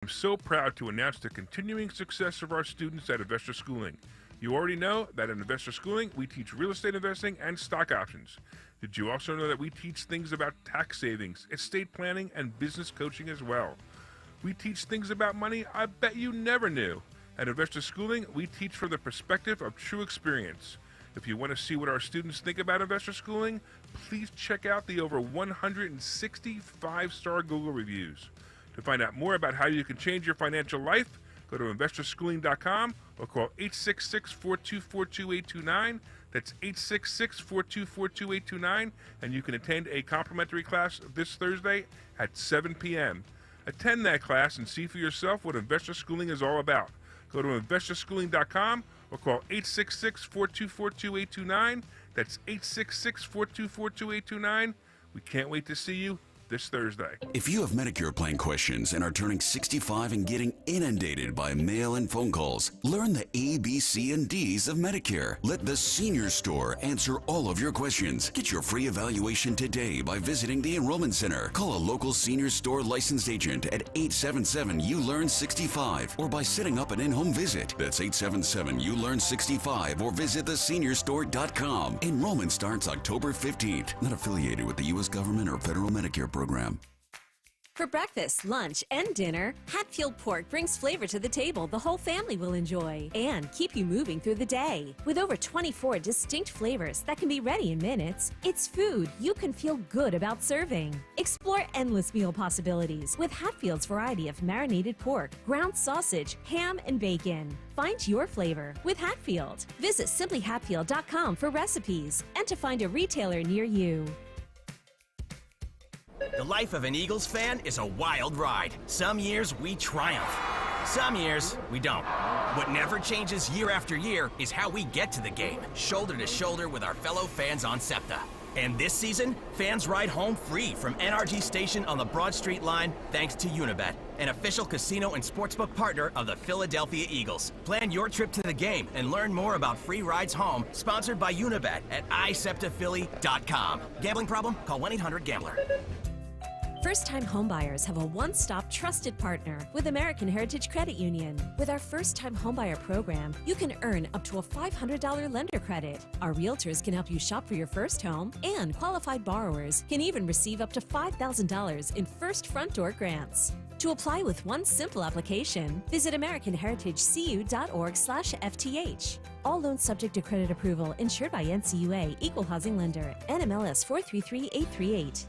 I'm so proud to announce the continuing success of our students at Investor Schooling. You already know that at Investor Schooling, we teach real estate investing and stock options. Did you also know that we teach things about tax savings, estate planning, and business coaching as well? We teach things about money I bet you never knew. At Investor Schooling, we teach from the perspective of true experience. If you want to see what our students think about Investor Schooling, please check out the over 160 5-star Google reviews. To find out more about how you can change your financial life, go to investorschooling.com or call 866-424-2829. That's 866-424-2829, and you can attend a complimentary class this Thursday at 7 p.m. Attend that class and see for yourself what Investor Schooling is all about. Go to investorschooling.com or call 866-424-2829. That's 866-424-2829. We can't wait to see you this Thursday. If you have Medicare plan questions and are turning 65 and getting inundated by mail and phone calls, learn the A, B, C, and D's of Medicare. Let the Senior Store answer all of your questions. Get your free evaluation today by visiting the Enrollment Center. Call a local Senior Store licensed agent at 877-YOU-LEARN-65 or by setting up an in-home visit. That's 877-YOU-LEARN-65 or visit theSeniorStore.com. Enrollment starts October 15th. Not affiliated with the U.S. government or federal Medicare program. For breakfast, lunch, and dinner, Hatfield Pork brings flavor to the table the whole family will enjoy and keep you moving through the day. With over 24 distinct flavors that can be ready in minutes, it's food you can feel good about serving. Explore endless meal possibilities with Hatfield's variety of marinated pork, ground sausage, ham, and bacon. Find your flavor with Hatfield. Visit simplyhatfield.com for recipes and to find a retailer near you. The life of an Eagles fan is a wild ride. Some years we triumph. Some years we don't. What never changes year after year is how we get to the game, shoulder to shoulder with our fellow fans on SEPTA. And this season, fans ride home free from NRG Station on the Broad Street line thanks to Unibet, an official casino and sportsbook partner of the Philadelphia Eagles. Plan your trip to the game and learn more about free rides home, sponsored by Unibet at iseptaphilly.com. Gambling problem? Call 1-800-GAMBLER. First-time homebuyers have a one-stop trusted partner with American Heritage Credit Union. With our first-time homebuyer program, you can earn up to a $500 lender credit. Our realtors can help you shop for your first home, and qualified borrowers can even receive up to $5,000 in first front door grants. To apply with one simple application, visit AmericanHeritageCU.org/FTH. All loans subject to credit approval, insured by NCUA, Equal Housing Lender, NMLS 433838.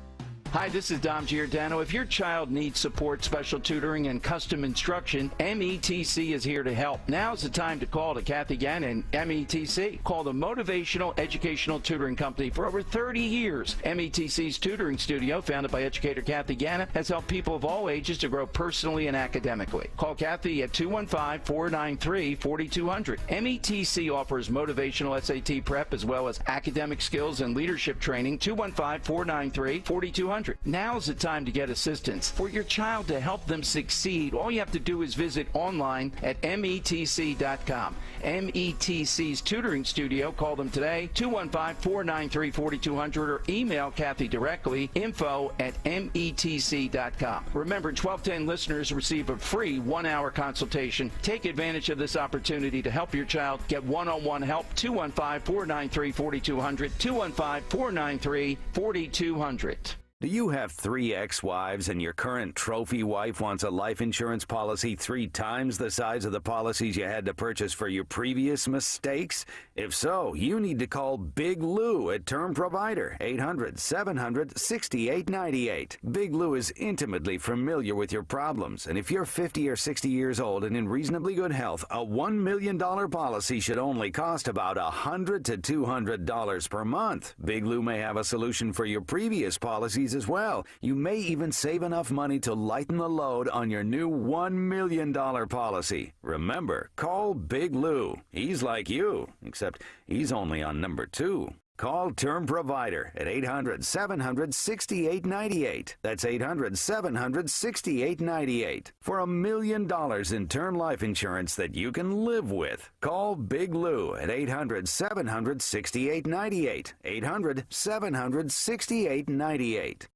Hi, this is Dom Giordano. If your child needs support, special tutoring, and custom instruction, METC is here to help. Now's the time to call to Kathy Gannon, METC. Call the Motivational Educational Tutoring Company for over 30 years. METC's tutoring studio, founded by educator Kathy Gannon, has helped people of all ages to grow personally and academically. Call Kathy at 215-493-4200. METC offers motivational SAT prep as well as academic skills and leadership training. 215-493-4200. Now's the time to get assistance. For your child to help them succeed, all you have to do is visit online at METC.com. METC's tutoring studio. Call them today, 215-493-4200, or email Kathy directly, info@METC.com. Remember, 1210 listeners receive a free 1-hour consultation. Take advantage of this opportunity to help your child get one-on-one help. 215-493-4200, 215-493-4200. Do you have 3 ex-wives and your current trophy wife wants a life insurance policy 3 times the size of the policies you had to purchase for your previous mistakes? If so, you need to call Big Lou at Term Provider, 800-700-6898. Big Lou is intimately familiar with your problems, and if you're 50 or 60 years old and in reasonably good health, a $1 million policy should only cost about $100 to $200 per month. Big Lou may have a solution for your previous policies as well. You may even save enough money to lighten the load on your new $1 million policy. Remember, call Big Lou. He's like you, except he's only on number 2. Call Term Provider at 800-700-6898. That's 800-700-6898 for $1 million in term life insurance that you can live with. Call Big Lou at 800-700-6898. 800-700-6898.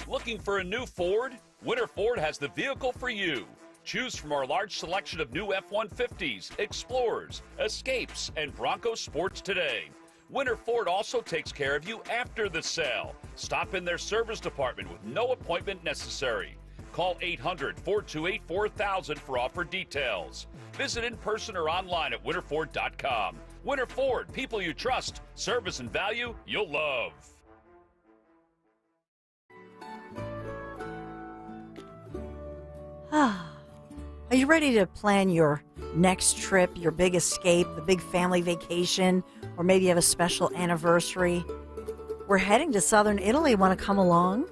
Looking for a new Ford? Winter Ford has the vehicle for you. Choose from our large selection of new F-150s, Explorers, Escapes, and Bronco Sports today. Winter Ford also takes care of you after the sale. Stop in their service department with no appointment necessary. Call 800-428-4000 for offer details. Visit in person or online at winterford.com. Winter Ford, people you trust, service and value you'll love. Are you ready to plan your next trip, your big escape, the big family vacation, or maybe you have a special anniversary? We're heading to southern Italy. Want to come along?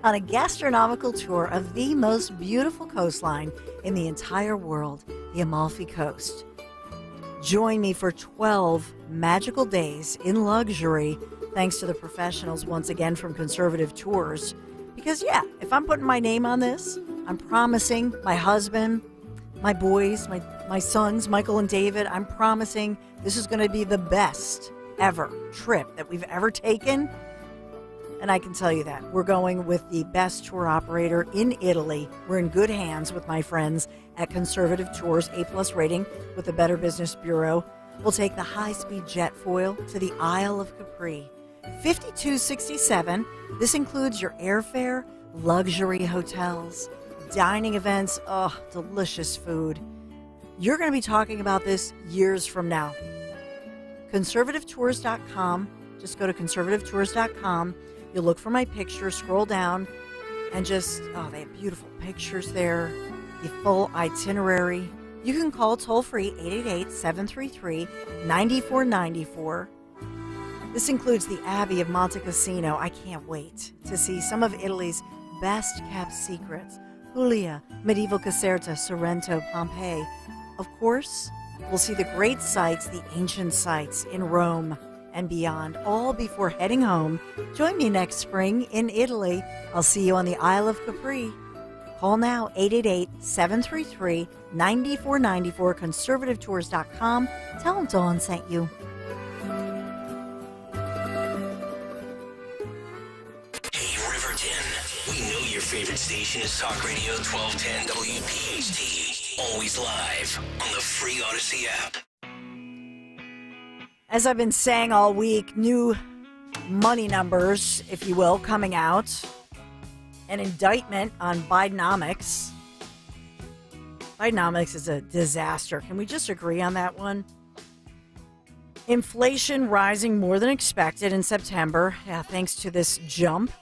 On a gastronomical tour of the most beautiful coastline in the entire world, the Amalfi Coast. Join me for 12 magical days in luxury, thanks to the professionals once again from Conservative Tours. Because, yeah, if I'm putting my name on this, I'm promising my husband, my boys, my sons, Michael and David, I'm promising this is going to be the best ever trip that we've ever taken. And I can tell you that. We're going with the best tour operator in Italy. We're in good hands with my friends at Conservative Tours, A+ rating with the Better Business Bureau. We'll take the high-speed jet foil to the Isle of Capri. $52.67. This includes your airfare, luxury hotels, dining events, delicious food. You're going to be talking about this years from now. Conservativetours.com. Just go to conservativetours.com. You'll look for my picture, scroll down, and they have beautiful pictures there, the full itinerary. You can call toll-free 888-733-9494. This includes the Abbey of Monte Cassino. I can't wait to see some of Italy's best-kept secrets. Puglia, medieval Caserta, Sorrento, Pompeii. Of course, we'll see the great sights, the ancient sites in Rome and beyond, all before heading home. Join me next spring in Italy. I'll see you on the Isle of Capri. Call now, 888-733-9494, conservativetours.com. Tell them Dawn sent you. Hey, Riverton. We know your favorite station is Talk Radio 1210 WPHT. Always live on the free Odyssey app. As I've been saying all week, new money numbers, if you will, coming out. An indictment on Bidenomics. Bidenomics is a disaster. Can we just agree on that one? Inflation rising more than expected in September, thanks to this jump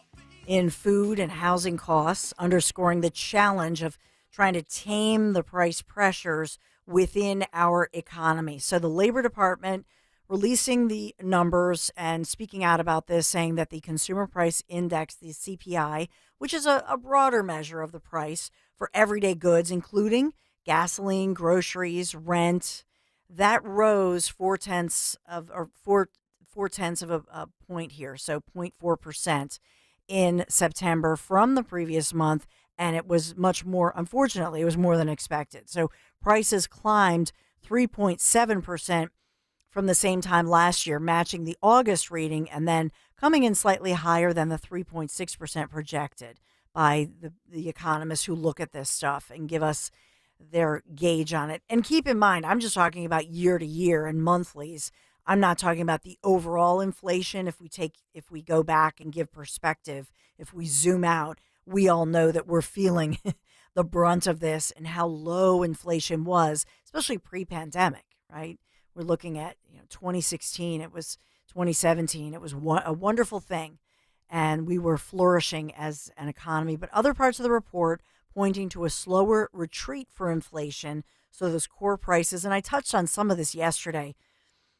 in food and housing costs, underscoring the challenge of trying to tame the price pressures within our economy. So the Labor Department releasing the numbers and speaking out about this, saying that the Consumer Price Index, the CPI, which is a broader measure of the price for everyday goods, including gasoline, groceries, rent, that rose 0.4 of a point here, so 0.4% in September from the previous month, and it was much more, unfortunately, it was more than expected. So prices climbed 3.7% from the same time last year, matching the August reading, and then coming in slightly higher than the 3.6% projected by the economists who look at this stuff and give us their gauge on it. And keep in mind, I'm just talking about year to year and monthlies. I'm not talking about the overall inflation. If we go back and give perspective, if we zoom out, we all know that we're feeling the brunt of this and how low inflation was, especially pre-pandemic, right? We're looking at 2016, it was 2017, it was a wonderful thing, and we were flourishing as an economy. But other parts of the report pointing to a slower retreat for inflation, so those core prices, and I touched on some of this yesterday,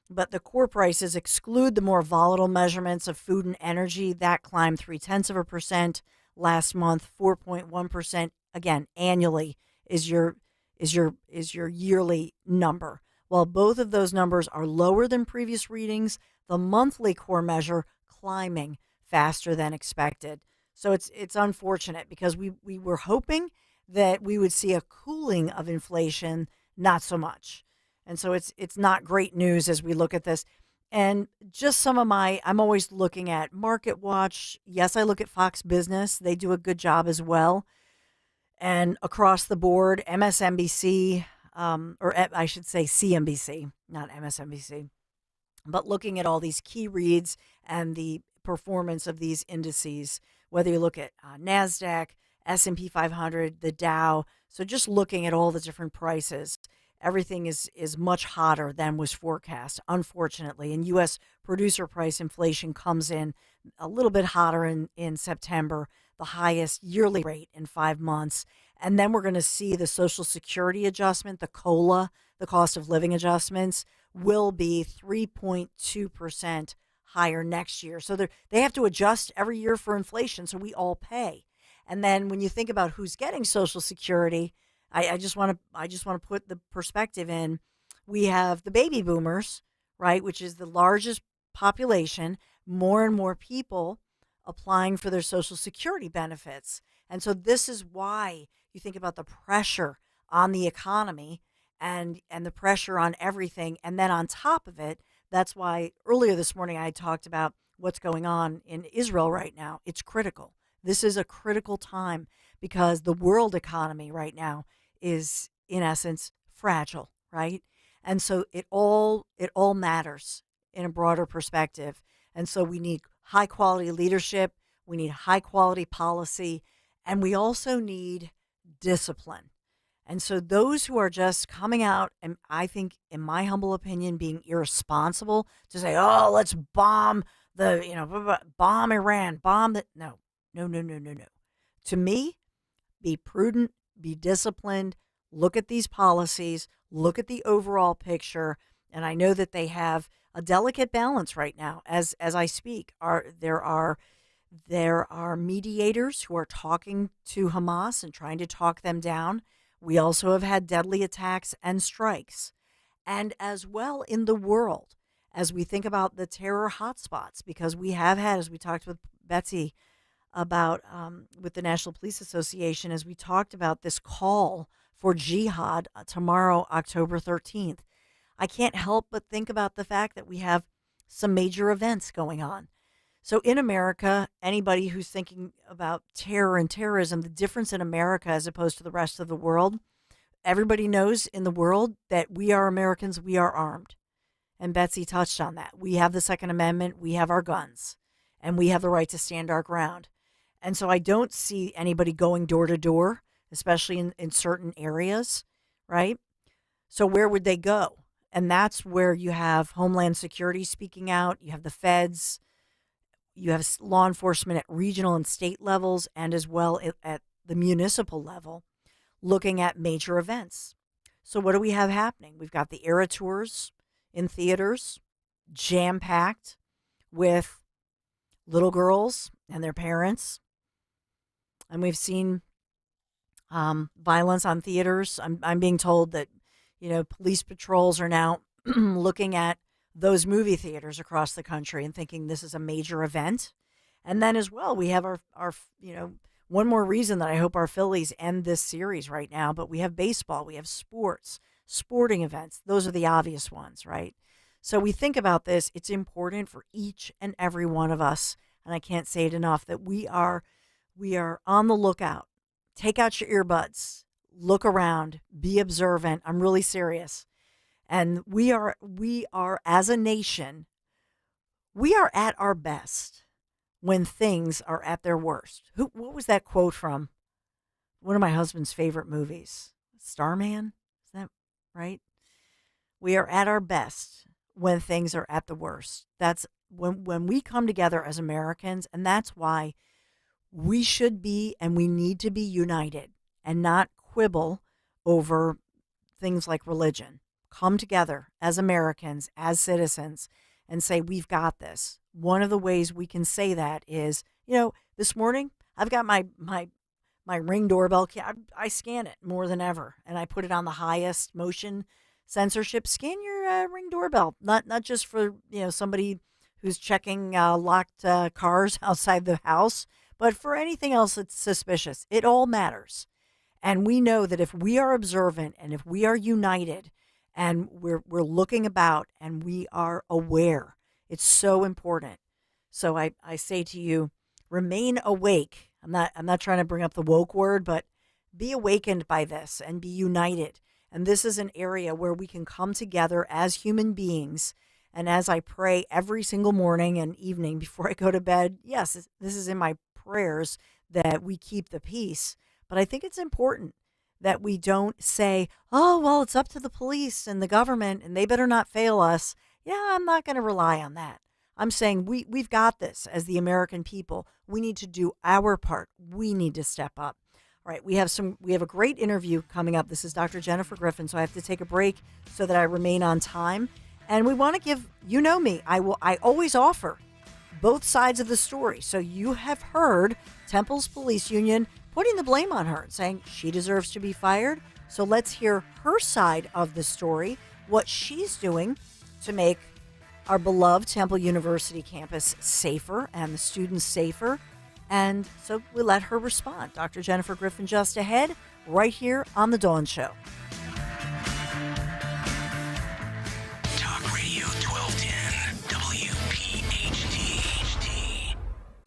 but the core prices exclude the more volatile measurements of food and energy. That climbed 0.3% last month, 4.1%. Again, annually is your yearly number. While both of those numbers are lower than previous readings, the monthly core measure climbing faster than expected. So it's unfortunate because we were hoping that we would see a cooling of inflation, not so much. And so it's not great news as we look at this. And just I'm always looking at Market Watch. Yes, I look at Fox Business. They do a good job as well. And across the board, MSNBC, I should say CNBC, not MSNBC, but looking at all these key reads and the performance of these indices, whether you look at NASDAQ, S&P 500, the Dow, so just looking at all the different prices, everything is much hotter than was forecast, unfortunately. And U.S. producer price inflation comes in a little bit hotter in September, the highest yearly rate in 5 months. And then we're going to see the Social Security adjustment, the COLA, the cost of living adjustments, will be 3.2% higher next year. So they have to adjust every year for inflation, so we all pay. And then when you think about who's getting Social Security, I just want to put the perspective in. We have the baby boomers, right, which is the largest population, more and more people applying for their Social Security benefits. And so this is why you think about the pressure on the economy and the pressure on everything. And then on top of it, that's why earlier this morning I talked about what's going on in Israel right now. It's critical. This is a critical time because the world economy right now is, in essence, fragile, right? And so it all matters in a broader perspective. And so we need high quality leadership, we need high quality policy, and we also need discipline. And so those who are just coming out, and I think, in my humble opinion, being irresponsible to say, "Oh, let's bomb bomb Iran, bomb that." No. To me, be prudent, be disciplined, look at these policies, look at the overall picture. And I know that they have a delicate balance right now as I speak. There are mediators who are talking to Hamas and trying to talk them down. We also have had deadly attacks and strikes. And as well in the world, as we think about the terror hotspots, because we have had, as we talked with Betsy about with the National Police Association, as we talked about this call for jihad tomorrow, October 13th. I can't help but think about the fact that we have some major events going on. So in America, anybody who's thinking about terror and terrorism, the difference in America as opposed to the rest of the world, everybody knows in the world that we are Americans, we are armed. And Betsy touched on that. We have the Second Amendment, we have our guns, and we have the right to stand our ground. And so I don't see anybody going door to door, especially in certain areas, right? So where would they go? And that's where you have Homeland Security speaking out. You have the feds. You have law enforcement at regional and state levels, and as well at the municipal level, looking at major events. So what do we have happening? We've got the Era Tours in theaters, jam-packed with little girls and their parents. And we've seen violence on theaters. I'm being told that, police patrols are now looking at those movie theaters across the country and thinking this is a major event. And then as well, we have our one more reason that I hope our Phillies end this series right now, but we have baseball, we have sporting events. Those are the obvious ones, right? So we think about this. It's important for each and every one of us, and I can't say it enough, that we are on the lookout. Take out your earbuds, look around, be observant. I'm really serious. And we are as a nation, we are at our best when things are at their worst. What was that quote from? One of my husband's favorite movies, Starman? Is that right? We are at our best when things are at the worst. That's when we come together as Americans, and that's why we should be and we need to be united and not quibble over things like religion. Come together as Americans, as citizens, and say, we've got this. One of the ways we can say that is, this morning I've got my Ring doorbell. I scan it more than ever, and I put it on the highest motion censorship. Scan your Ring doorbell, not just for somebody who's checking locked cars outside the house, but for anything else that's suspicious. It all matters. And we know that if we are observant and if we are united and we're looking about and we are aware, it's so important. So I say to you, remain awake. I'm not trying to bring up the woke word, but be awakened by this and be united. And this is an area where we can come together as human beings. And as I pray every single morning and evening before I go to bed, yes, this is in my prayers that we keep the peace. But I think it's important that we don't say, oh, well, it's up to the police and the government and they better not fail us. Yeah, I'm not going to rely on that. I'm saying we've got this as the American people. We need to do our part. We need to step up. All right, we have a great interview coming up. This is Dr. Jennifer Griffin, so I have to take a break so that I remain on time. And we want to give, you know me, I always offer both sides of the story. So you have heard Temple's police union putting the blame on her and saying she deserves to be fired. So let's hear her side of the story, what she's doing to make our beloved Temple University campus safer and the students safer. And so we let her respond. Dr. Jennifer Griffin just ahead, right here on The Dawn Show. Talk Radio 1210, WPHT.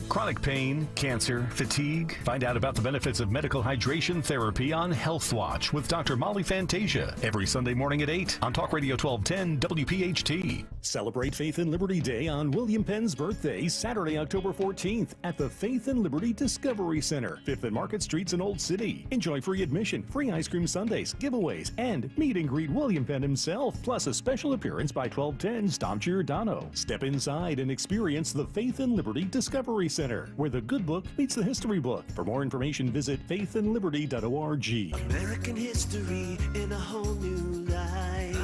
Chronic pain, cancer, fatigue. Find out about the benefits of medical hydration therapy on Health Watch with Dr. Molly Fantasia every Sunday morning at 8 on Talk Radio 1210 WPHT. Celebrate Faith and Liberty Day on William Penn's birthday, Saturday, October 14th at the Faith and Liberty Discovery Center, 5th and Market Streets in Old City. Enjoy free admission, free ice cream sundaes, giveaways, and meet and greet William Penn himself, plus a special appearance by 1210's Dom Giordano. Step inside and experience the Faith and Liberty Discovery Center, where the good book meets the history book. For more information, visit faithandliberty.org. American history in a whole new light.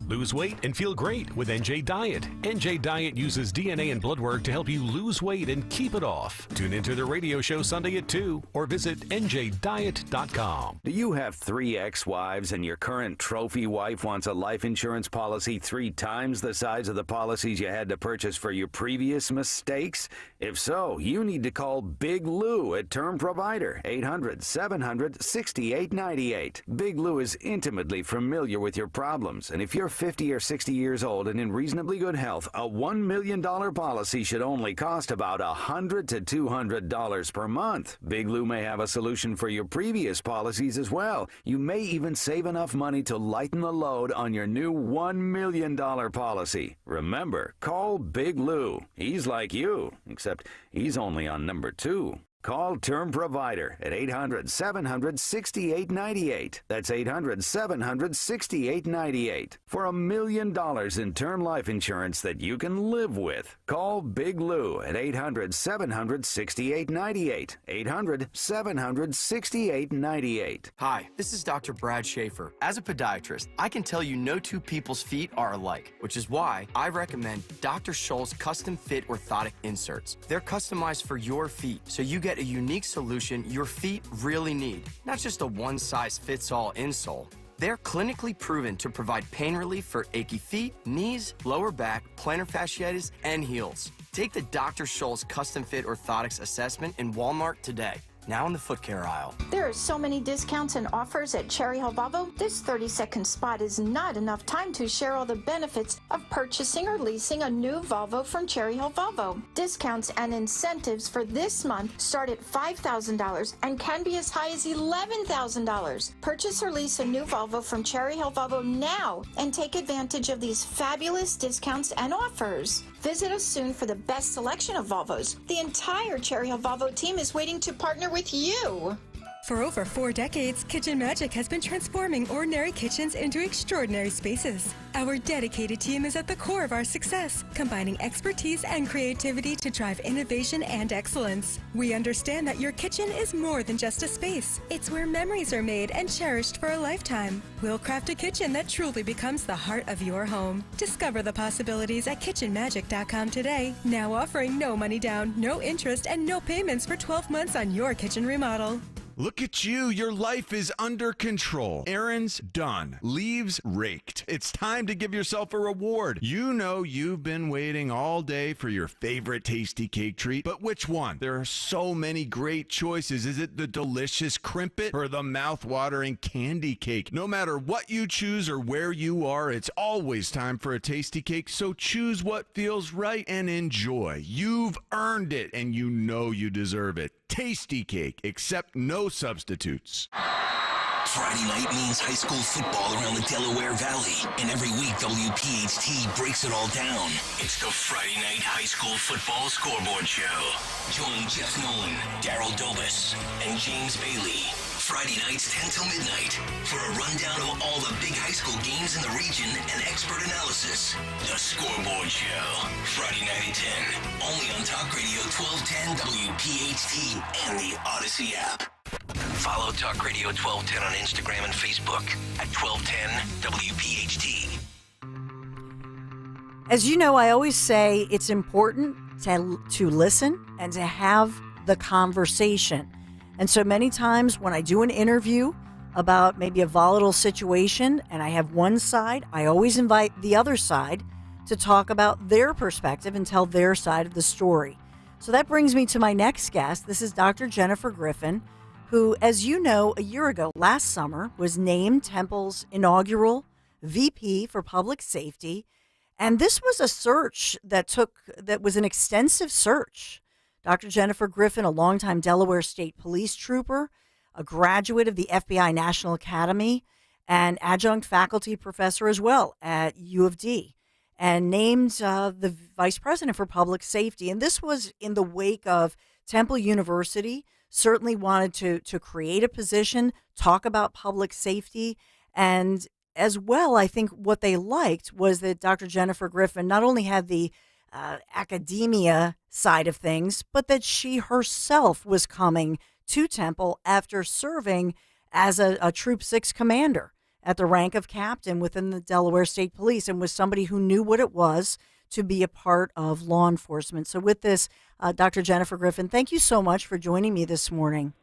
Lose weight and feel great with NJ Diet. NJ Diet uses DNA and blood work to help you lose weight and keep it off. Tune into the radio show Sunday at 2 or visit njdiet.com. Do you have 3 ex-wives and your current trophy wife wants a life insurance policy 3 times the size of the policies you had to purchase for your previous mistakes? If so, you need to call Big Lou at Term Provider, 800-700-6898. Big Lou is intimately familiar with your problems, and if you're 50 or 60 years old and in reasonably good health, a $1 million policy should only cost about $100 to $200 per month. Big Lou may have a solution for your previous policies as well. You may even save enough money to lighten the load on your new $1 million policy. Remember, call Big Lou. He's like you, except he's only on number 2. Call Term Provider at 800-700-6898. That's 800-700-6898. For $1 million in term life insurance that you can live with. Call Big Lou at 800-700-6898. 800-700-6898. Hi, this is Dr. Brad Schaefer. As a podiatrist, I can tell you no 2 people's feet are alike, which is why I recommend Dr. Scholl's custom fit orthotic inserts. They're customized for your feet, so you get a unique solution your feet really need, not just a one-size-fits-all insole. They're clinically proven to provide pain relief for achy feet, knees, lower back, plantar fasciitis, and heels. Take the Dr. Scholl's custom fit orthotics assessment in Walmart today. Now in the foot care aisle. There are so many discounts and offers at Cherry Hill Volvo. This 30-second spot is not enough time to share all the benefits of purchasing or leasing a new Volvo from Cherry Hill Volvo. Discounts and incentives for this month start at $5,000 and can be as high as $11,000. Purchase or lease a new Volvo from Cherry Hill Volvo now and take advantage of these fabulous discounts and offers. Visit us soon for the best selection of Volvos. The entire Cherry Hill Volvo team is waiting to partner with you. For over 4 decades, Kitchen Magic has been transforming ordinary kitchens into extraordinary spaces. Our dedicated team is at the core of our success, combining expertise and creativity to drive innovation and excellence. We understand that your kitchen is more than just a space. It's where memories are made and cherished for a lifetime. We'll craft a kitchen that truly becomes the heart of your home. Discover the possibilities at kitchenmagic.com today. Now offering no money down, no interest, and no payments for 12 months on your kitchen remodel. Look at you. Your life is under control. Errands done. Leaves raked. It's time to give yourself a reward. You know you've been waiting all day for your favorite tasty cake treat, but which one? There are so many great choices. Is it the delicious Crimpet or the mouth-watering candy cake? No matter what you choose or where you are, it's always time for a tasty cake, so choose what feels right and enjoy. You've earned it, and you know you deserve it. tasty cake, except no substitutes. Friday night means high school football around the Delaware Valley, and every week WPHT breaks it all down. It's the Friday Night High School Football Scoreboard Show. Join Jeff Nolan, Daryl Dobus, and James Bailey. Friday nights 10 till midnight for a rundown of all the big high school games in the region and expert analysis. The Scoreboard Show. Friday night at 10. Only on Talk Radio 1210 WPHT and the Odyssey app. Follow Talk Radio 1210 on Instagram and Facebook at 1210 WPHT. As you know, I always say it's important to listen and to have the conversation. And so many times when I do an interview about maybe a volatile situation and I have one side, I always invite the other side to talk about their perspective and tell their side of the story. So that brings me to my next guest. This is Dr. Jennifer Griffin, who, as you know, a year ago, last summer, was named Temple's inaugural VP for Public Safety. And this was a search that was an extensive search. Dr. Jennifer Griffin, a longtime Delaware State Police trooper, a graduate of the FBI National Academy, and adjunct faculty professor as well at U of D, and named the Vice President for Public Safety. And this was in the wake of Temple University certainly wanted to create a position, talk about public safety, and as well, I think what they liked was that Dr. Jennifer Griffin not only had the academia side of things, but that she herself was coming to Temple after serving as a Troop 6 commander at the rank of captain within the Delaware State Police, and was somebody who knew what it was to be a part of law enforcement. So with this, Dr. Jennifer Griffin, thank you so much for joining me this morning.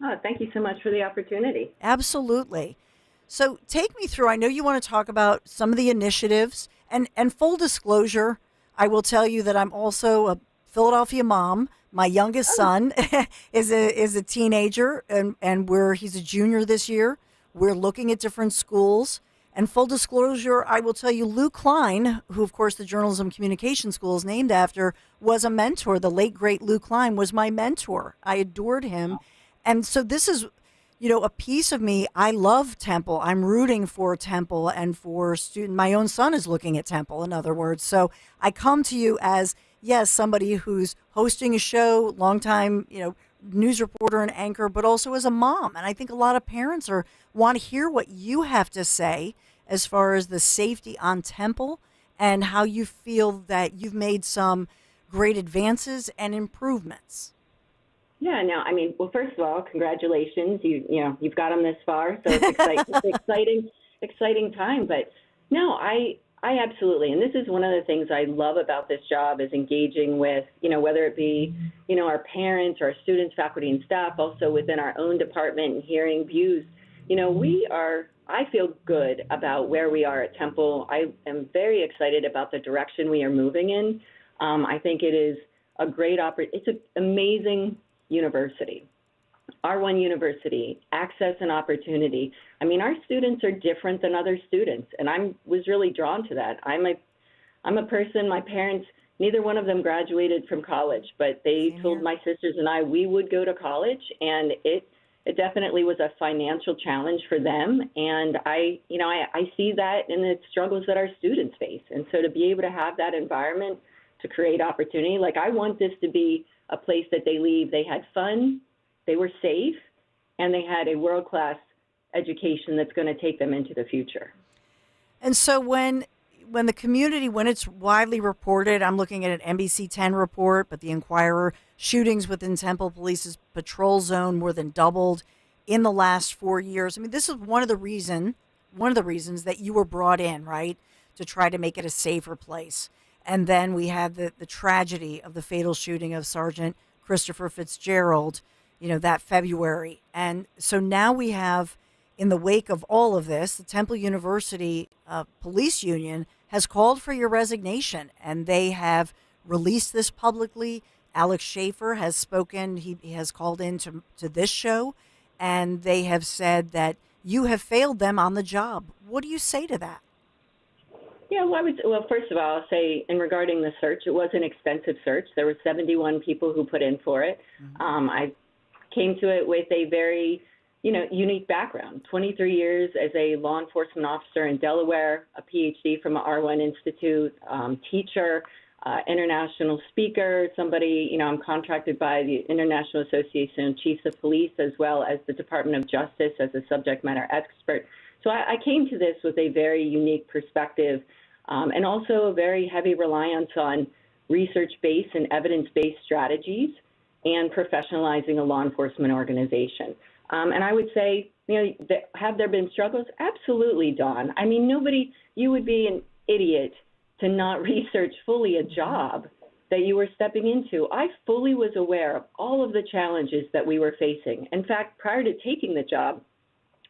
Oh, thank you so much for the opportunity. Absolutely. So take me through, I know you want to talk about some of the initiatives, and full disclosure, I will tell you that I'm also a Philadelphia mom. My youngest son is a teenager, and he's a junior this year. We're looking at different schools. And full disclosure, I will tell you, Lou Klein, who, of course, the Journalism Communication School is named after, was a mentor. The late, great Lou Klein was my mentor. I adored him. And so this is, a piece of me. I love Temple. I'm rooting for Temple and for student. My own son is looking at Temple, in other words. So I come to you as, yes, somebody who's hosting a show, longtime, news reporter and anchor, but also as a mom. And I think a lot of parents want to hear what you have to say as far as the safety on Temple and how you feel that you've made some great advances and improvements. Yeah, no, well, first of all, congratulations. You've got them this far, so it's exciting time. But no, I absolutely, and this is one of the things I love about this job is engaging with, whether it be, our parents, our students, faculty, and staff, also within our own department and hearing views. I feel good about where we are at Temple. I am very excited about the direction we are moving in. I think it is a great it's an amazing university. R1 University, access and opportunity. Our students are different than other students, and I was really drawn to that. I'm a person, my parents, neither one of them graduated from college, but they told my sisters and I we would go to college, and it definitely was a financial challenge for them. And I see that in the struggles that our students face. And so to be able to have that environment to create opportunity, I want this to be a place that they leave. They had fun, they were safe, and they had a world-class education that's going to take them into the future. And so when the community, when it's widely reported, I'm looking at an NBC 10 report, but the Inquirer, shootings within Temple Police's patrol zone more than doubled in the last 4 years. This is one of the reasons that you were brought in, right, to try to make it a safer place. And then we had the tragedy of the fatal shooting of Sergeant Christopher Fitzgerald, that February. And so now we have, in the wake of all of this, the Temple University Police Union has called for your resignation, and they have released this publicly. Alex Schaefer has spoken. He has called in to this show, and they have said that you have failed them on the job. What do you say to that? Yeah, well, first of all, I'll say in regarding the search, it was an extensive search. There were 71 people who put in for it. I came to it with a very, unique background. 23 years as a law enforcement officer in Delaware, a PhD from R1 Institute, teacher, international speaker, somebody, I'm contracted by the International Association of Chiefs of Police as well as the Department of Justice as a subject matter expert. So I came to this with a very unique perspective and also a very heavy reliance on research-based and evidence-based strategies and professionalizing a law enforcement organization. And I would say, have there been struggles? Absolutely, Dawn. I mean, you would be an idiot to not research fully a job that you were stepping into. I fully was aware of all of the challenges that we were facing. In fact, prior to taking the job,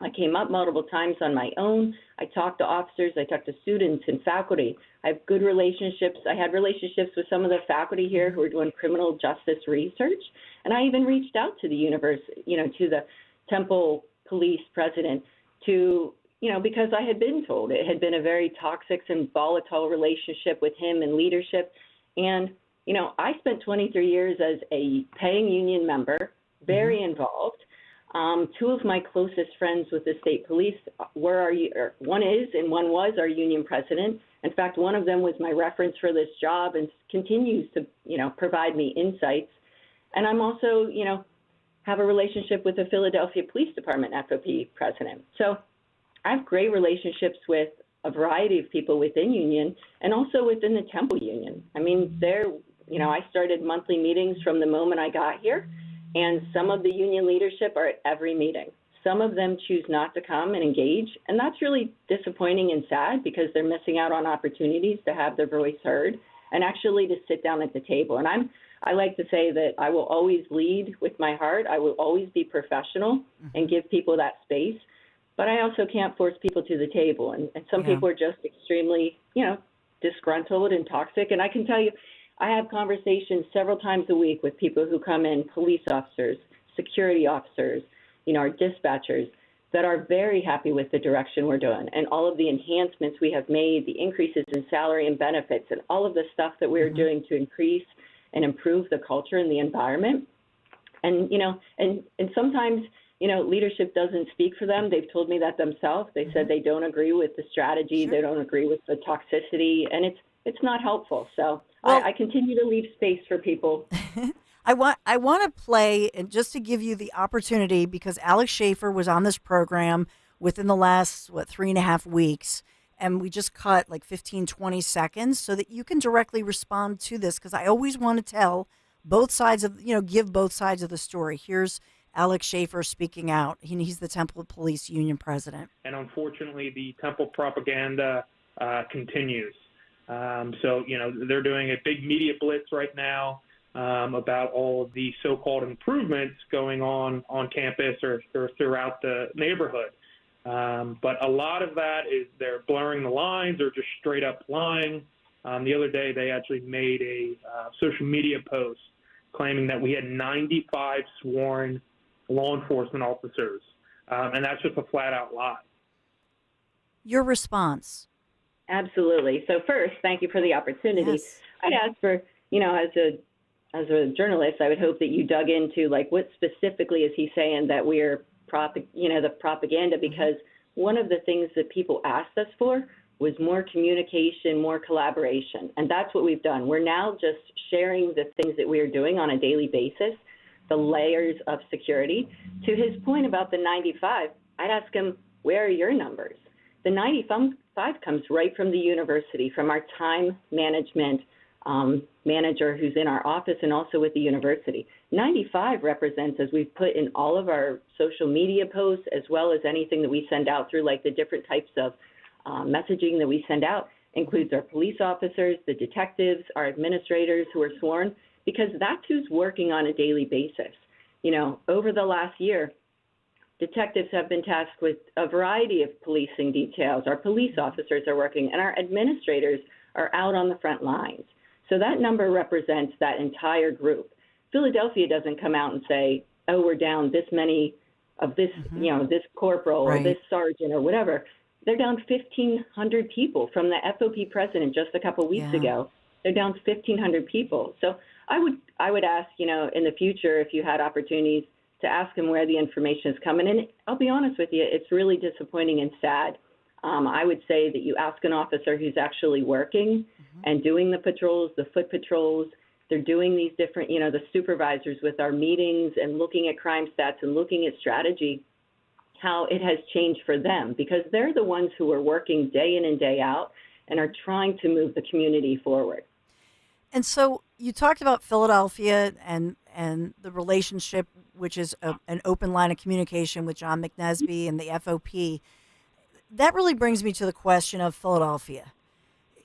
I came up multiple times on my own. I talked to officers, I talked to students and faculty. I have good relationships. I had relationships with some of the faculty here who are doing criminal justice research. And I even reached out to the university, to the Temple Police president because I had been told it had been a very toxic and volatile relationship with him and leadership. And, I spent 23 years as a paying union member, very involved. Two of my closest friends with the state police one is and one was our union president. In fact, one of them was my reference for this job and continues to, provide me insights. And I'm also, have a relationship with the Philadelphia Police Department FOP president. So I have great relationships with a variety of people within union and also within the Temple Union. I mean, I started monthly meetings from the moment I got here. And some of the union leadership are at every meeting. Some of them choose not to come and engage. And that's really disappointing and sad because they're missing out on opportunities to have their voice heard and actually to sit down at the table. And I like to say that I will always lead with my heart. I will always be professional and give people that space. But I also can't force people to the table. And some people are just extremely, disgruntled and toxic. And I can tell you, I have conversations several times a week with people who come in, police officers, security officers, our dispatchers, that are very happy with the direction we're doing and all of the enhancements we have made, the increases in salary and benefits, and all of the stuff that we're doing to increase and improve the culture and the environment. And, and sometimes, leadership doesn't speak for them. They've told me that themselves. They said they don't agree with the strategy. They don't agree with the toxicity, and it's not helpful. So I continue to leave space for people. I want to play, and just to give you the opportunity, because Alex Schaefer was on this program within the last, 3.5 weeks, and we just cut like 15, 20 seconds so that you can directly respond to this, because I always want to tell both sides of, give both sides of the story. Here's Alex Schaefer speaking out. He's the Temple Police Union president. And unfortunately, the Temple propaganda continues. So, they're doing a big media blitz right now about all of the so-called improvements going on campus or throughout the neighborhood. But a lot of that is they're blurring the lines or just straight up lying. The other day, they actually made a social media post claiming that we had 95 sworn law enforcement officers. And that's just a flat-out lie. Your response? Absolutely. So first, thank you for the opportunity. Yes. I'd ask for, as a journalist, I would hope that you dug into what specifically is he saying that we're the propaganda, because one of the things that people asked us for was more communication, more collaboration. And that's what we've done. We're now just sharing the things that we are doing on a daily basis, the layers of security. To his point about the 95, I'd ask him, where are your numbers? The 95 comes right from the university, from our time management manager who's in our office and also with the university. 95 represents, as we've put in all of our social media posts, as well as anything that we send out through the different types of messaging that we send out, includes our police officers, the detectives, our administrators who are sworn, because that's who's working on a daily basis. Over the last year, detectives have been tasked with a variety of policing details. Our police officers are working, and our administrators are out on the front lines. So that number represents that entire group. Philadelphia doesn't come out and say, oh, we're down this many of this, this corporal or this sergeant or whatever. they're down 1,500 people from the FOP president just a couple weeks ago. They're down 1,500 people. So I would ask, in the future, if you had opportunities to ask them where the information is coming. And I'll be honest with you, it's really disappointing and sad. I would say that you ask an officer who's actually working and doing the patrols, the foot patrols. They're doing these different, the supervisors with our meetings and looking at crime stats and looking at strategy, how it has changed for them, because they're the ones who are working day in and day out and are trying to move the community forward. And so you talked about Philadelphia and the relationship, which is an open line of communication with John McNesby and the FOP. That really brings me to the question of Philadelphia.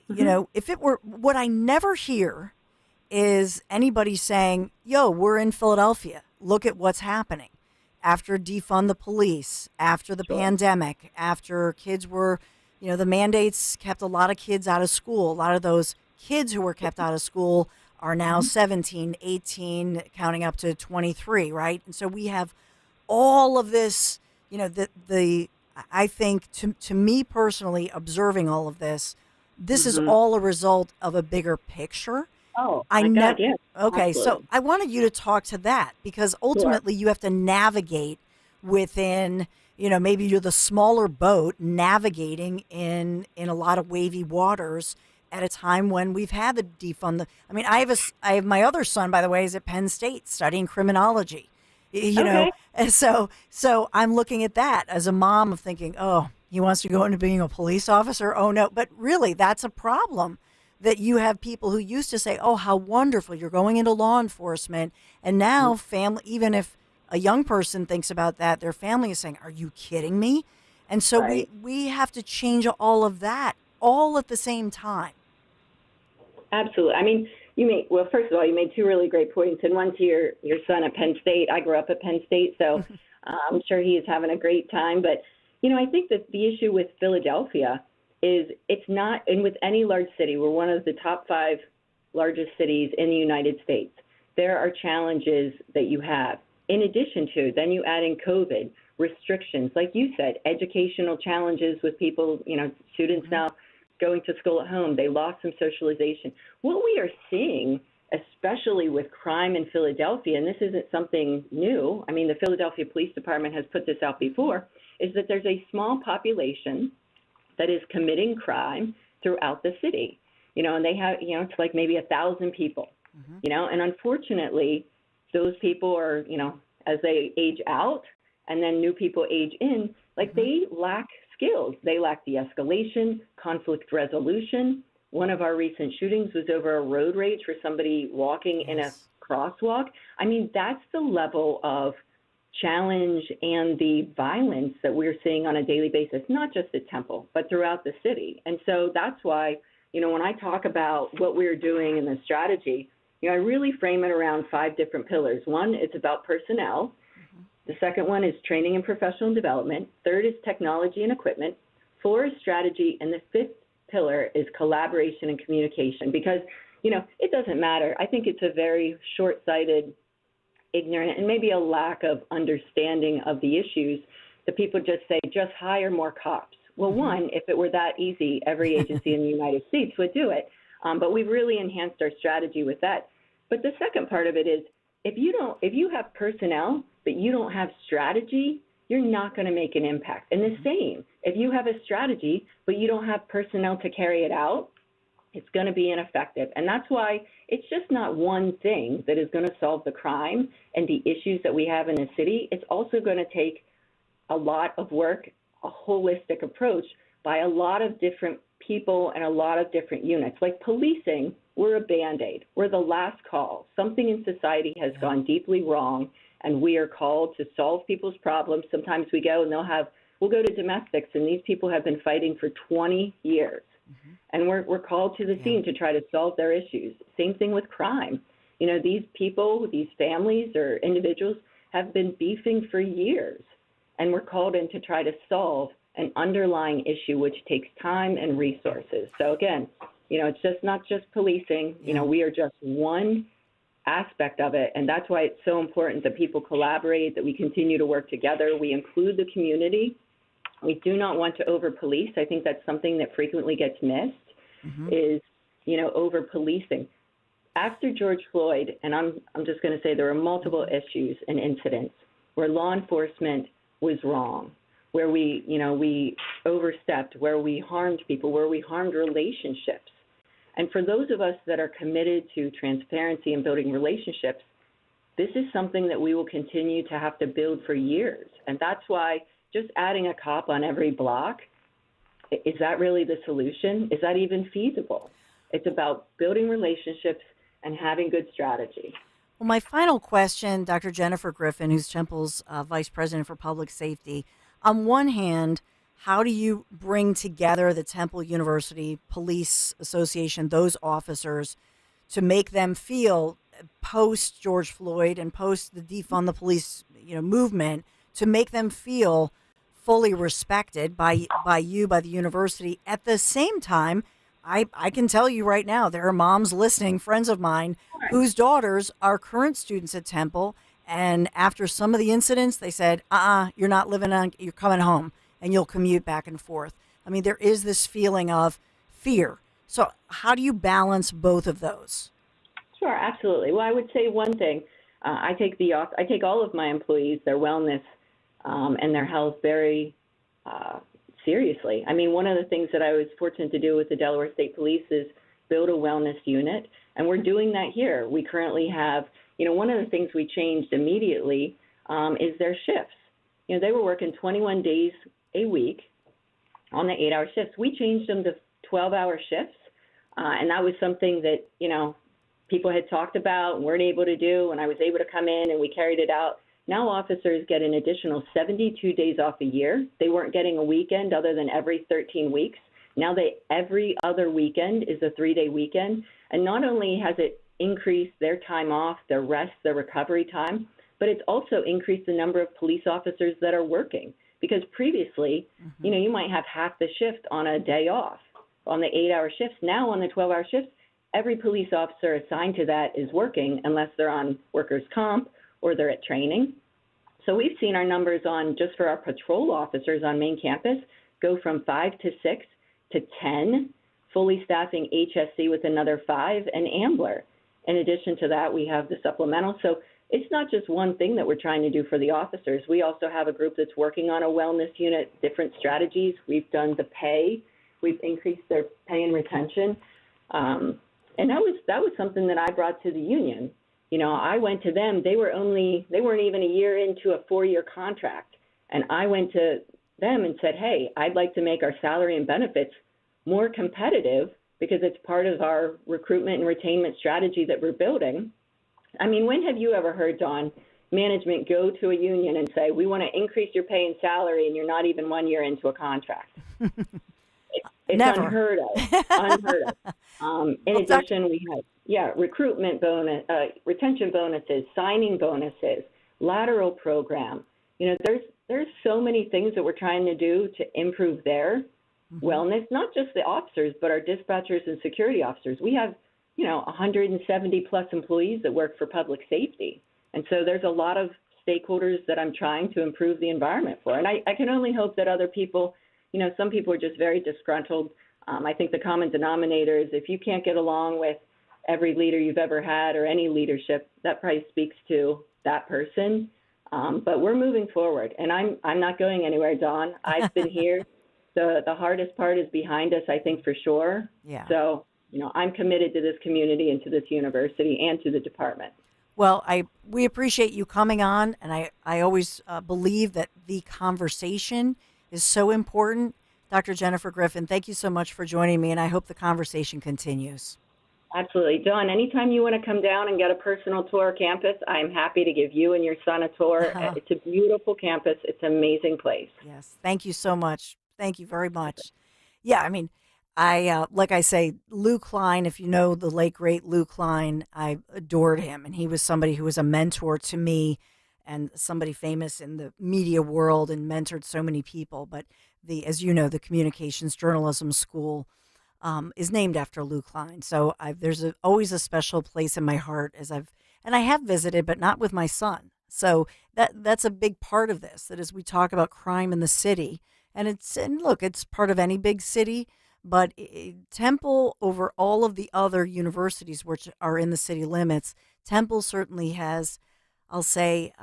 If it were, what I never hear is anybody saying, yo, we're in Philadelphia. Look at what's happening. After defund the police, after the pandemic, after kids were, the mandates kept a lot of kids out of school. A lot of those kids who were kept out of school are now 17, 18, counting up to 23, right? And so we have all of this, I think to me personally, observing all of this, this is all a result of a bigger picture. Oh, I my God, yes. Okay, Absolutely. so I wanted you to talk to that, because ultimately you have to navigate within, maybe you're the smaller boat navigating in a lot of wavy waters at a time when we've had the defund. I have my other son, by the way, is at Penn State studying criminology. You know, and so I'm looking at that as a mom of thinking, oh, he wants to go into being a police officer. Oh no, but really that's a problem. That you have people who used to say, oh, how wonderful, you're going into law enforcement. And now family, even if a young person thinks about that, their family is saying, are you kidding me? And so we have to change all of that all at the same time. Absolutely. First of all, you made two really great points. And one to your son at Penn State. I grew up at Penn State, so I'm sure he is having a great time. But, I think that the issue with Philadelphia is it's not, and with any large city, we're one of the top 5 largest cities in the United States. There are challenges that you have. In addition to, then you add in COVID, restrictions, like you said, educational challenges with people, students now going to school at home. They lost some socialization. What we are seeing, especially with crime in Philadelphia, and this isn't something new, the Philadelphia Police Department has put this out before, is that there's a small population that is committing crime throughout the city, and they have, it's like maybe 1,000 people, and unfortunately, those people are, as they age out and then new people age in, they lack skills. They lack de-escalation, conflict resolution. One of our recent shootings was over a road rage for somebody walking in a crosswalk. That's the level of challenge and the violence that we're seeing on a daily basis, not just at Temple, but throughout the city. And so that's why, when I talk about what we're doing in the strategy, I really frame it around 5 different pillars. One, it's about personnel. The second one is training and professional development. Third is technology and equipment. 4 is strategy. And the 5th pillar is collaboration and communication, because, it doesn't matter. I think it's a very short-sighted, ignorant, and maybe a lack of understanding of the issues that people just say, just hire more cops. Well, one, if it were that easy, every agency in the United States would do it. But we've really enhanced our strategy with that. But the second part of it is, if you have personnel, but you don't have strategy, you're not going to make an impact. And the same, if you have a strategy, but you don't have personnel to carry it out, it's going to be ineffective. And that's why it's just not one thing that is going to solve the crime and the issues that we have in the city. It's also going to take a lot of work, a holistic approach by a lot of different people and a lot of different units. Like policing, we're a Band-Aid. We're the last call. Something in society has gone deeply wrong, and we are called to solve people's problems. Sometimes we go and we'll go to domestics, and these people have been fighting for 20 years. And we're called to the scene to try to solve their issues. Same thing with crime. These people, these families or individuals have been beefing for years, and we're called in to try to solve an underlying issue, which takes time and resources. So again, it's just not just policing. We are just one aspect of it, and that's why it's so important that people collaborate, that we continue to work together. We include the community. We do not want to over-police. I think that's something that frequently gets missed, is, over-policing. After George Floyd, and I'm just going to say there were multiple issues and incidents where law enforcement was wrong, where we overstepped, where we harmed people, where we harmed relationships. And for those of us that are committed to transparency and building relationships, this is something that we will continue to have to build for years. And that's why just adding a cop on every block, is that really the solution? Is that even feasible? It's about building relationships and having good strategy. Well, my final question, Dr. Jennifer Griffin, who's Temple's Vice President for Public Safety. On one hand, how do you bring together the Temple University Police Association, those officers, to make them feel post George Floyd and post the defund the police, movement, to make them feel fully respected by you, by the university? At the same time, I can tell you right now, there are moms listening, friends of mine, whose daughters are current students at Temple, and after some of the incidents, they said, you're not living on, you're coming home, and you'll commute back and forth. I mean, there is this feeling of fear. So how do you balance both of those? Sure, absolutely. Well, I would say one thing. I take all of my employees, their wellness and their health very seriously. I mean, one of the things that I was fortunate to do with the Delaware State Police is build a wellness unit, and we're doing that here. We currently have, one of the things we changed immediately is their shifts. They were working 21 days a week on the 8-hour shifts. We changed them to 12-hour shifts, and that was something that, people had talked about and weren't able to do, and I was able to come in and we carried it out. Now officers get an additional 72 days off a year. They weren't getting a weekend other than every 13 weeks. Now every other weekend is a 3-day weekend. And not only has it increased their time off, their rest, their recovery time, but it's also increased the number of police officers that are working. Because previously, you might have half the shift on a day off on the 8-hour shifts. Now on the 12-hour shifts, every police officer assigned to that is working unless they're on workers' comp or they're at training. So we've seen our numbers on, just for our patrol officers on main campus, go from 5 to 6 to 10, fully staffing HSC with another 5, and Ambler. In addition to that, we have the supplemental. So it's not just one thing that we're trying to do for the officers. We also have a group that's working on a wellness unit, different strategies. We've done the pay. We've increased their pay and retention. And that was something that I brought to the union. I went to them. They weren't even a year into a 4-year contract. And I went to them and said, hey, I'd like to make our salary and benefits more competitive because it's part of our recruitment and retainment strategy that we're building. I mean, when have you ever heard, Dawn, management go to a union and say, we want to increase your pay and salary, and you're not even 1 year into a contract? It's Never. Unheard of. In addition, we have, recruitment bonus, retention bonuses, signing bonuses, lateral program. There's so many things that we're trying to do to improve their wellness, not just the officers, but our dispatchers and security officers. We have, 170 plus employees that work for public safety. And so there's a lot of stakeholders that I'm trying to improve the environment for. And I can only hope that other people, some people are just very disgruntled. I think the common denominator is if you can't get along with every leader you've ever had or any leadership, that probably speaks to that person. But we're moving forward, and I'm not going anywhere, Dawn. I've been here. The hardest part is behind us, I think, for sure. Yeah. So, I'm committed to this community and to this university and to the department. Well, we appreciate you coming on, and I always believe that the conversation is so important. Dr. Jennifer Griffin, thank you so much for joining me, and I hope the conversation continues. Absolutely. Dawn, anytime you want to come down and get a personal tour of campus, I'm happy to give you and your son a tour. It's a beautiful campus. It's an amazing place. Yes. Thank you so much. Thank you very much. Yeah, I mean, like I say, Lou Klein, if you know the late, great Lou Klein, I adored him. And he was somebody who was a mentor to me and somebody famous in the media world and mentored so many people. But as you know, the Communications Journalism School is named after Lou Klein. So there's always a special place in my heart and I have visited, but not with my son. So that's a big part of this, that as we talk about crime in the city, And look, it's part of any big city, but Temple, over all of the other universities which are in the city limits, Temple certainly has, I'll say,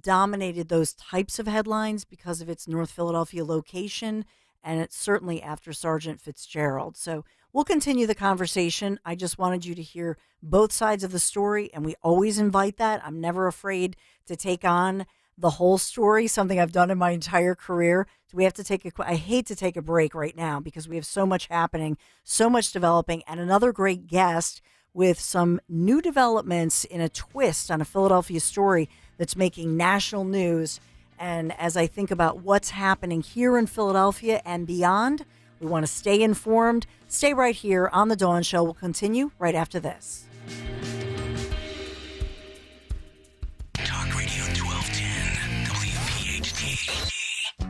dominated those types of headlines because of its North Philadelphia location, and it's certainly after Sergeant Fitzgerald. So we'll continue the conversation. I just wanted you to hear both sides of the story, and we always invite that. I'm never afraid to take on the whole story, something I've done in my entire career. So we have to I hate to take a break right now because we have so much happening, so much developing, and another great guest with some new developments in a twist on a Philadelphia story that's making national news. And as I think about what's happening here in Philadelphia and beyond, we want to stay informed. Stay right here on The Dawn Show. We'll continue right after this. Talk Radio 1210, WPHT.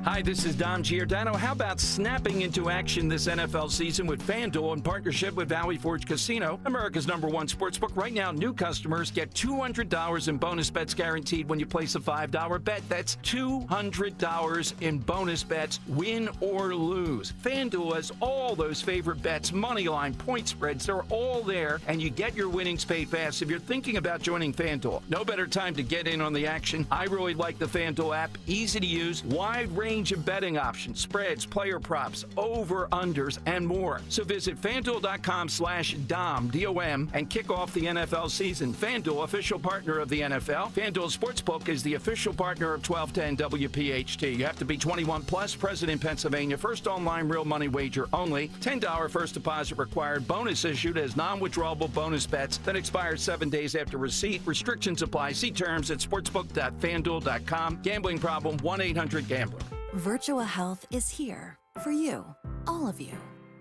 Hi, this is Dom Giordano. How about snapping into action this NFL season with FanDuel in partnership with Valley Forge Casino, America's #1 sportsbook? Right now, new customers get $200 in bonus bets guaranteed when you place a $5 bet. That's $200 in bonus bets, win or lose. FanDuel has all those favorite bets, money line, point spreads. They're all there, and you get your winnings paid fast. If you're thinking about joining FanDuel, no better time to get in on the action. I really like the FanDuel app. Easy to use, wide range of betting options, spreads, player props, over-unders, and more. So visit FanDuel.com/Dom, D-O-M, and kick off the NFL season. FanDuel, official partner of the NFL. FanDuel Sportsbook is the official partner of 1210 WPHT. You have to be 21 plus, present in Pennsylvania. First online real money wager only. $10 first deposit required. Bonus issued as non-withdrawable bonus bets that expire 7 days after receipt. Restrictions apply. See terms at sportsbook.fanduel.com. Gambling problem, 1-800-GAMBLER. Virtua Health is here for you, all of you.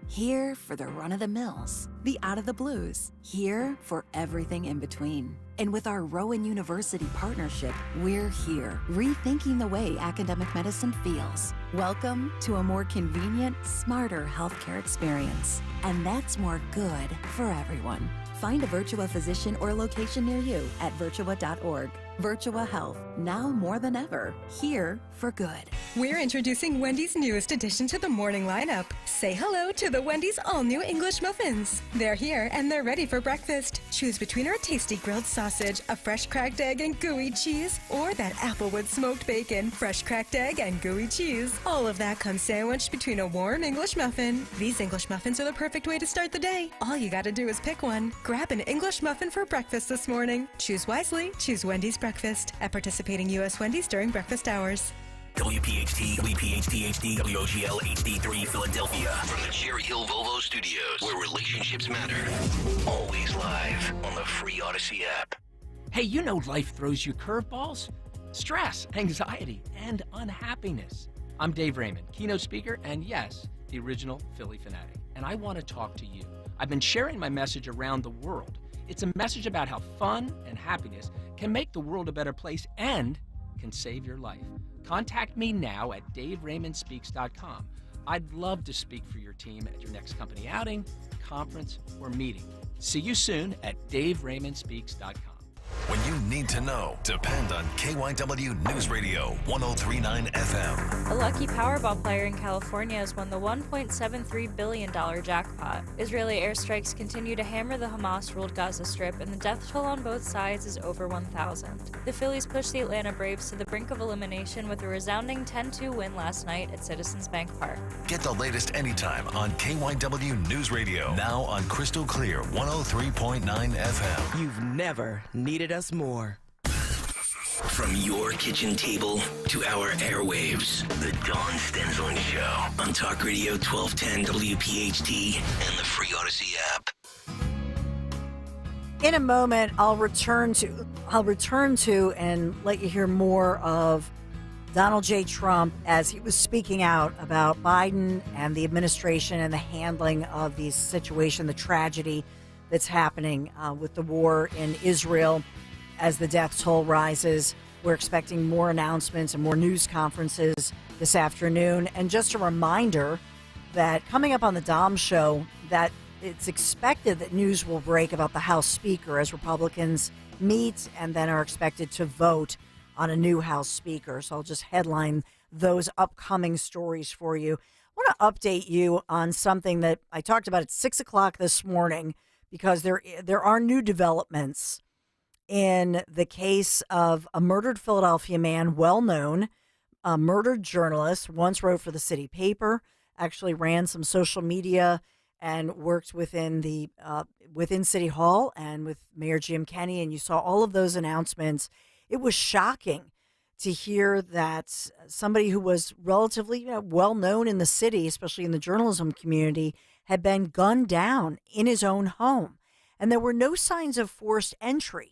Here for the run-of-the-mills, the out-of-the-blues. Here for everything in between. And with our Rowan University partnership, we're here, rethinking the way academic medicine feels. Welcome to a more convenient, smarter healthcare experience. And that's more good for everyone. Find a Virtua physician or location near you at virtua.org. Virtua Health, now more than ever, here for good. We're introducing Wendy's newest addition to the morning lineup. Say hello to the Wendy's all-new English muffins. They're here and they're ready for breakfast. Choose between our tasty grilled sausage, a fresh cracked egg and gooey cheese, or that Applewood smoked bacon, fresh cracked egg and gooey cheese. All of that comes sandwiched between a warm English muffin. These English muffins are the perfect way to start the day. All you gotta do is pick one. Grab an English muffin for breakfast this morning. Choose wisely. Choose Wendy's breakfast at participating U.S. Wendy's during breakfast hours. WPHT, WPHT HD, WOGL HD3 Philadelphia. From the Cherry Hill Volvo Studios, where relationships matter. Always live on the free Odyssey app. Hey, you know life throws you curveballs. Stress, anxiety, and unhappiness. I'm Dave Raymond, keynote speaker, and yes, the original Philly fanatic. And I want to talk to you. I've been sharing my message around the world. It's a message about how fun and happiness can make the world a better place and can save your life. Contact me now at DaveRaymondSpeaks.com. I'd love to speak for your team at your next company outing, conference, or meeting. See you soon at DaveRaymondSpeaks.com. When you need to know, depend on KYW News Radio 103.9 FM. A lucky Powerball player in California has won the $1.73 billion jackpot. Israeli airstrikes continue to hammer the Hamas-ruled Gaza Strip, and the death toll on both sides is over 1,000. The Phillies pushed the Atlanta Braves to the brink of elimination with a resounding 10-2 win last night at Citizens Bank Park. Get the latest anytime on KYW News Radio. Now on Crystal Clear 103.9 FM. You've never needed us more. From your kitchen table to our airwaves, the Dawn Stensland Show on Talk Radio 1210 WPHT and the free Odyssey app. In a moment, I'll return to and let you hear more of Donald J. Trump as he was speaking out about Biden and the administration and the handling of the situation, the tragedy that's happening with the war in Israel. As the death toll rises, we're expecting more announcements and more news conferences this afternoon. And just a reminder that coming up on the Dom Show, that it's expected that news will break about the House Speaker as Republicans meet and then are expected to vote on a new House Speaker. So I'll just headline those upcoming stories for you. I want to update you on something that I talked about at 6 o'clock this morning because there are new developments in the case of a murdered Philadelphia man, well known, a murdered journalist, once wrote for the city paper, actually ran some social media and worked within the within City Hall and with Mayor Jim Kenney, and you saw all of those announcements. It was shocking to hear that somebody who was relatively well known in the city, especially in the journalism community, had been gunned down in his own home, and there were no signs of forced entry.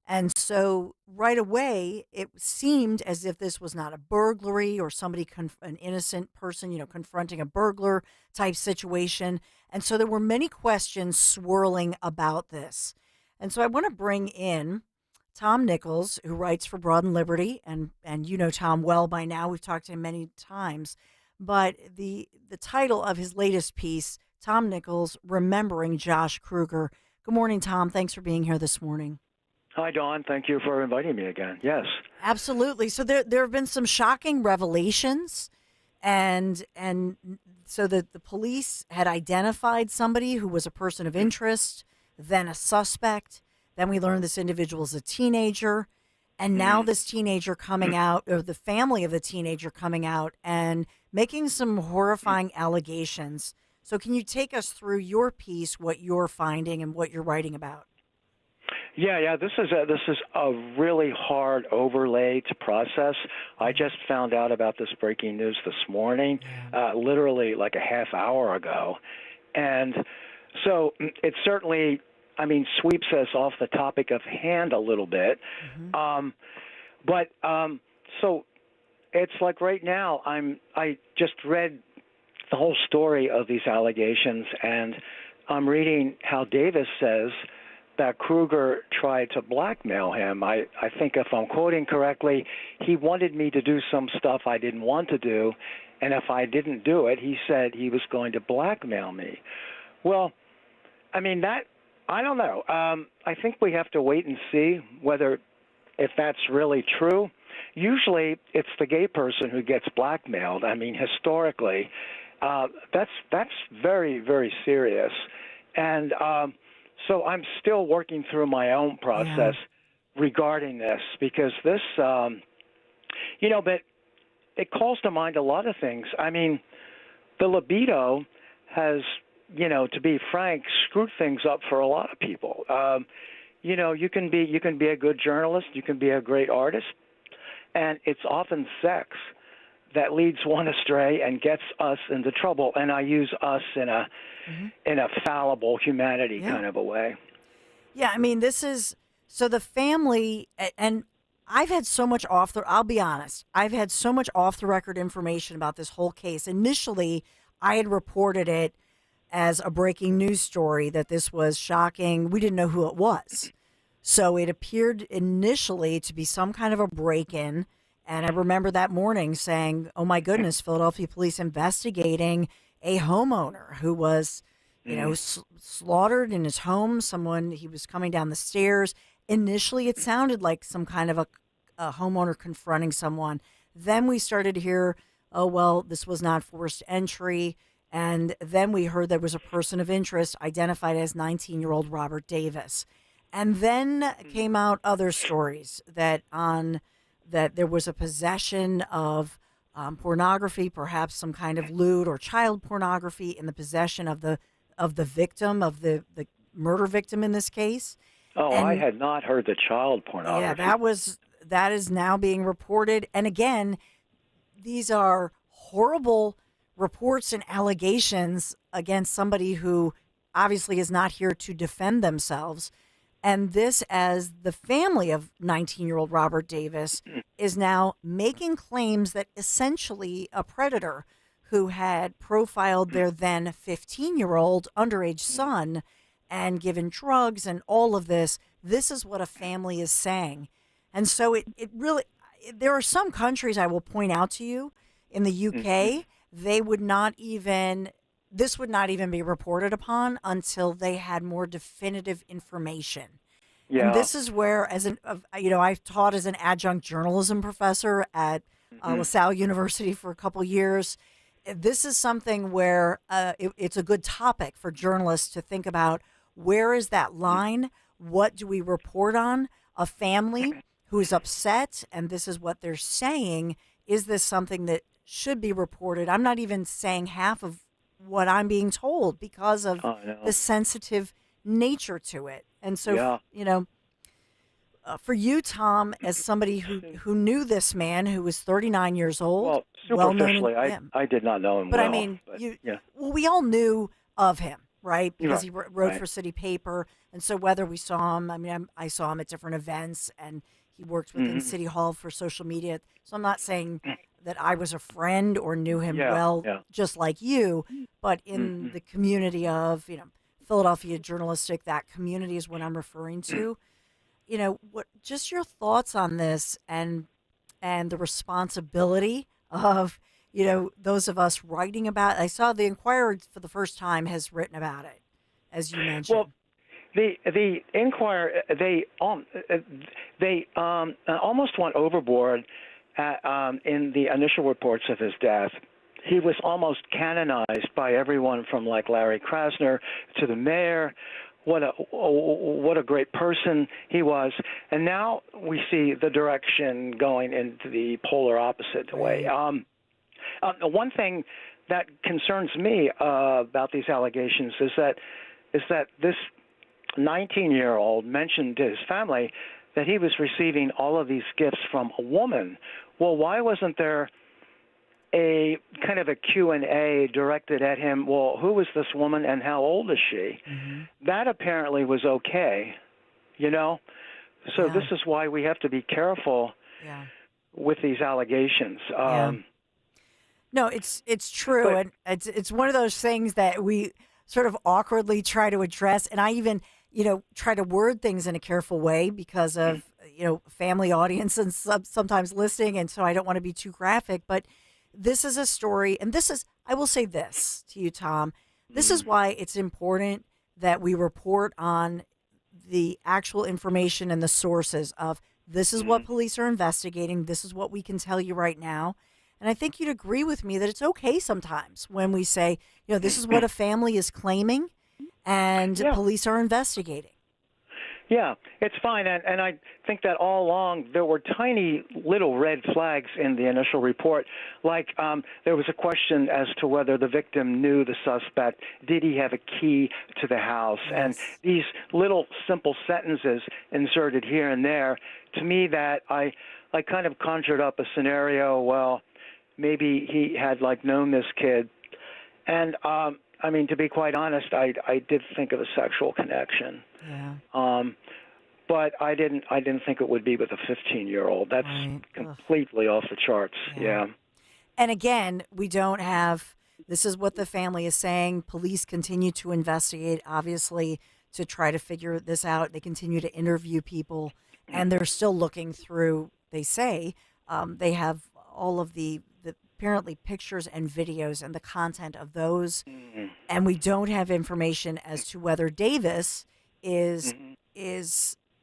And so right away, it seemed as if this was not a burglary or somebody, an innocent person, confronting a burglar type situation. And so there were many questions swirling about this. And so I want to bring in Tom Nichols, who writes for Broad and Liberty. And you know Tom well by now. We've talked to him many times. But the title of his latest piece, Tom Nichols, Remembering Josh Kruger. Good morning, Tom. Thanks for being here this morning. Hi, Dawn. Thank you for inviting me again. Yes. Absolutely. So there have been some shocking revelations, and so the police had identified somebody who was a person of interest, then a suspect. Then we learned this individual is a teenager, and now this teenager coming out, or the family of the teenager coming out and making some horrifying allegations. So can you take us through your piece, what you're finding and what you're writing about? Yeah. This is a really hard overlay to process. I just found out about this breaking news this morning, literally like a half hour ago, and so it certainly, sweeps us off the topic of hand a little bit. So it's like right now I just read the whole story of these allegations, and I'm reading how Davis says that Kruger tried to blackmail him. I think if I'm quoting correctly, he wanted me to do some stuff I didn't want to do, and if I didn't do it, he said he was going to blackmail me. Well, I don't know. I think we have to wait and see if that's really true. Usually it's the gay person who gets blackmailed. Historically, that's very, very serious. And so I'm still working through my own process regarding this, because this, but it calls to mind a lot of things. The libido has, to be frank, screwed things up for a lot of people. You can be a good journalist, you can be a great artist, and it's often sex that leads one astray and gets us into trouble. And I use us in a fallible humanity kind of a way. Yeah, this is, so the family, and I've had so much I'll be honest, I've had so much off the record information about this whole case. Initially, I had reported it as a breaking news story that this was shocking. We didn't know who it was. So it appeared initially to be some kind of a break-in. And I remember that morning saying, oh my goodness, Philadelphia police investigating a homeowner who was, slaughtered in his home. He was coming down the stairs. Initially, it sounded like some kind of a homeowner confronting someone. Then we started to hear, oh, well, this was not forced entry. And then we heard there was a person of interest identified as 19-year-old Robert Davis. And then came out other stories that there was a possession of pornography, perhaps some kind of lewd or child pornography in the possession of the victim, of the murder victim in this case. Oh, and I had not heard the child pornography. Yeah, that is now being reported. And again, these are horrible reports and allegations against somebody who obviously is not here to defend themselves. And this, as the family of 19-year-old Robert Davis is now making claims that essentially a predator who had profiled their then 15-year-old underage son and given drugs and all of this is what a family is saying. And so it really, there are some countries I will point out to you in the UK, they would not even, this would not even be reported upon until they had more definitive information. Yeah. And this is where, I've taught as an adjunct journalism professor at LaSalle University for a couple years. This is something where it's a good topic for journalists to think about. Where is that line? What do we report on? A family who is upset, and this is what they're saying. Is this something that should be reported? I'm not even saying half of what I'm being told because of the sensitive nature to it. And so, for you, Tom, as somebody who knew this man who was 39 years old, superficially, I did not know him but well. I mean, we all knew of him, right? Because he wrote for City Paper. And so whether we saw him, I mean, I saw him at different events, and he worked within City Hall for social media. So I'm not saying that I was a friend or knew him just like you, but in the community of, Philadelphia journalistic, that community is what I'm referring to. What just your thoughts on this and the responsibility of, those of us writing about it. I saw the Inquirer for the first time has written about it, as you mentioned. Well, the Inquirer, they almost went overboard in the initial reports of his death. He was almost canonized by everyone from like Larry Krasner to the mayor. What a great person he was. And now we see the direction going into the polar opposite way. One thing that concerns me about these allegations is that this 19-year-old mentioned to his family that he was receiving all of these gifts from a woman. Well, why wasn't there a kind of a Q&A directed at him? Well, who is this woman and how old is she? That apparently was okay, So this is why we have to be careful with these allegations. No, it's true, and it's one of those things that we sort of awkwardly try to address, and I even try to word things in a careful way because of family audience and sometimes listening, and so I don't want to be too graphic, but this is a story, and I will say this to you, Tom. This is why it's important that we report on the actual information and the sources of this is what police are investigating. This is what we can tell you right now. And I think you'd agree with me that it's okay sometimes when we say, this is what a family is claiming and police are investigating. Yeah, it's fine. And I think that all along there were tiny little red flags in the initial report. Like there was a question as to whether the victim knew the suspect. Did he have a key to the house? Yes. And these little simple sentences inserted here and there, to me that I kind of conjured up a scenario, well, maybe he had known this kid. And I mean, to be quite honest, I did think of a sexual connection. Yeah. But I didn't think it would be with a 15-year-old. That's completely off the charts. Yeah. And again, we don't have. This is what the family is saying. Police continue to investigate, obviously, to try to figure this out. They continue to interview people, and they're still looking through. They say they have all of the apparently pictures and videos and the content of those, and we don't have information as to whether Davis is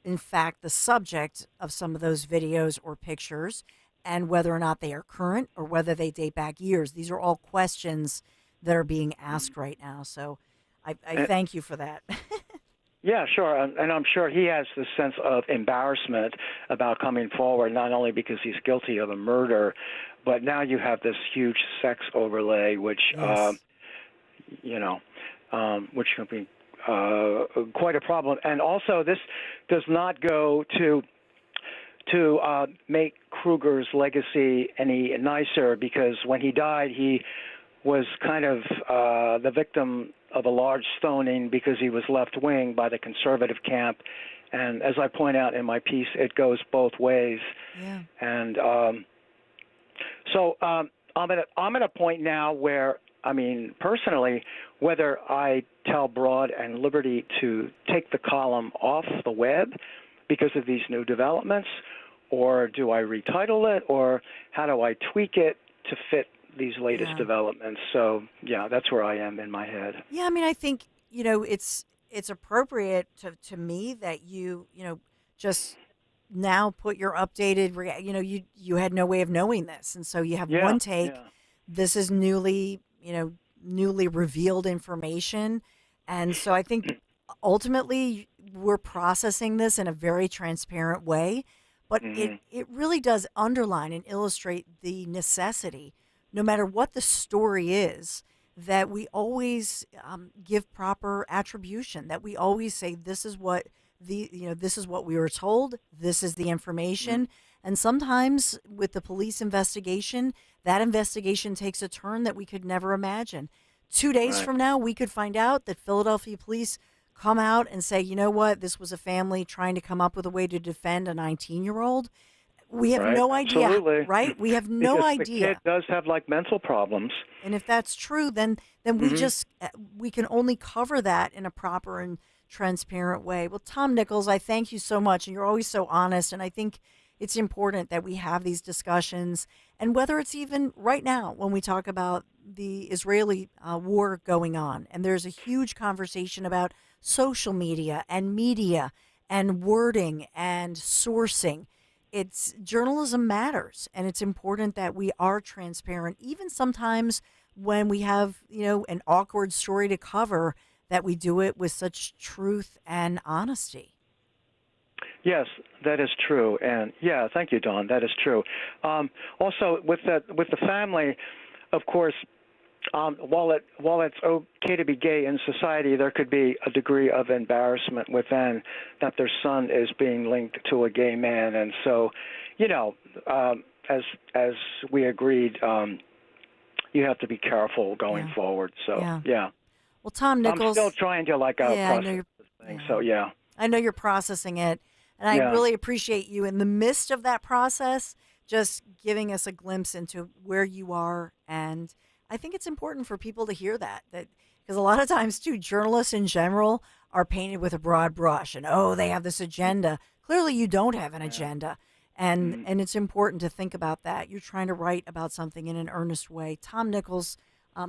in fact the subject of some of those videos or pictures, and whether or not they are current or whether they date back years. These are all questions that are being asked right now. So I thank you for that. Yeah, sure. And I'm sure he has this sense of embarrassment about coming forward, not only because he's guilty of a murder, but now you have this huge sex overlay, which, which can be quite a problem. And also, this does not go to make Kruger's legacy any nicer, because when he died, he was kind of the victim of a large stoning because he was left-wing by the conservative camp. And as I point out in my piece, it goes both ways. Yeah. And so I'm at a point now where, I mean, personally, whether I tell Broad and Liberty to take the column off the web because of these new developments, or do I retitle it, or how do I tweak it to fit these latest developments? So, yeah, that's where I am in my head. Yeah, I mean, I think, it's appropriate to me that you just now put your updated, you had no way of knowing this. And so you have one take. Yeah. This is newly revealed information. And so I think ultimately we're processing this in a very transparent way, but it really does underline and illustrate the necessity, no matter what the story is, that we always give proper attribution, that we always say this is what this is what we were told, this is the information. And sometimes with the police investigation, that investigation takes a turn that we could never imagine. 2 days from now, we could find out that Philadelphia police come out and say, you know what, this was a family trying to come up with a way to defend a 19-year-old. We have no idea, Absolutely. right? We have no because idea. The kid does have like mental problems. And if that's true, then we can only cover that in a proper and transparent way. Well, Tom Nichols, I thank you so much, and you're always so honest. And I think it's important that we have these discussions, and whether it's even right now when we talk about the Israeli war going on, and there's a huge conversation about social media and wording and sourcing. It's journalism matters, and it's important that we are transparent, even sometimes when we have, an awkward story to cover, that we do it with such truth and honesty. Yes, that is true, and thank you, Dawn. That is true. Also, with the family, of course, while it's okay to be gay in society, there could be a degree of embarrassment within that their son is being linked to a gay man, and so, as we agreed, you have to be careful going forward. So Well, Tom Nichols, I'm still trying to process this thing. So I know you're processing it, and I really appreciate you in the midst of that process, just giving us a glimpse into where you are. And I think it's important for people to hear that because a lot of times too, journalists in general are painted with a broad brush and, they have this agenda. Clearly you don't have an agenda. And it's important to think about that. You're trying to write about something in an earnest way. Tom Nichols,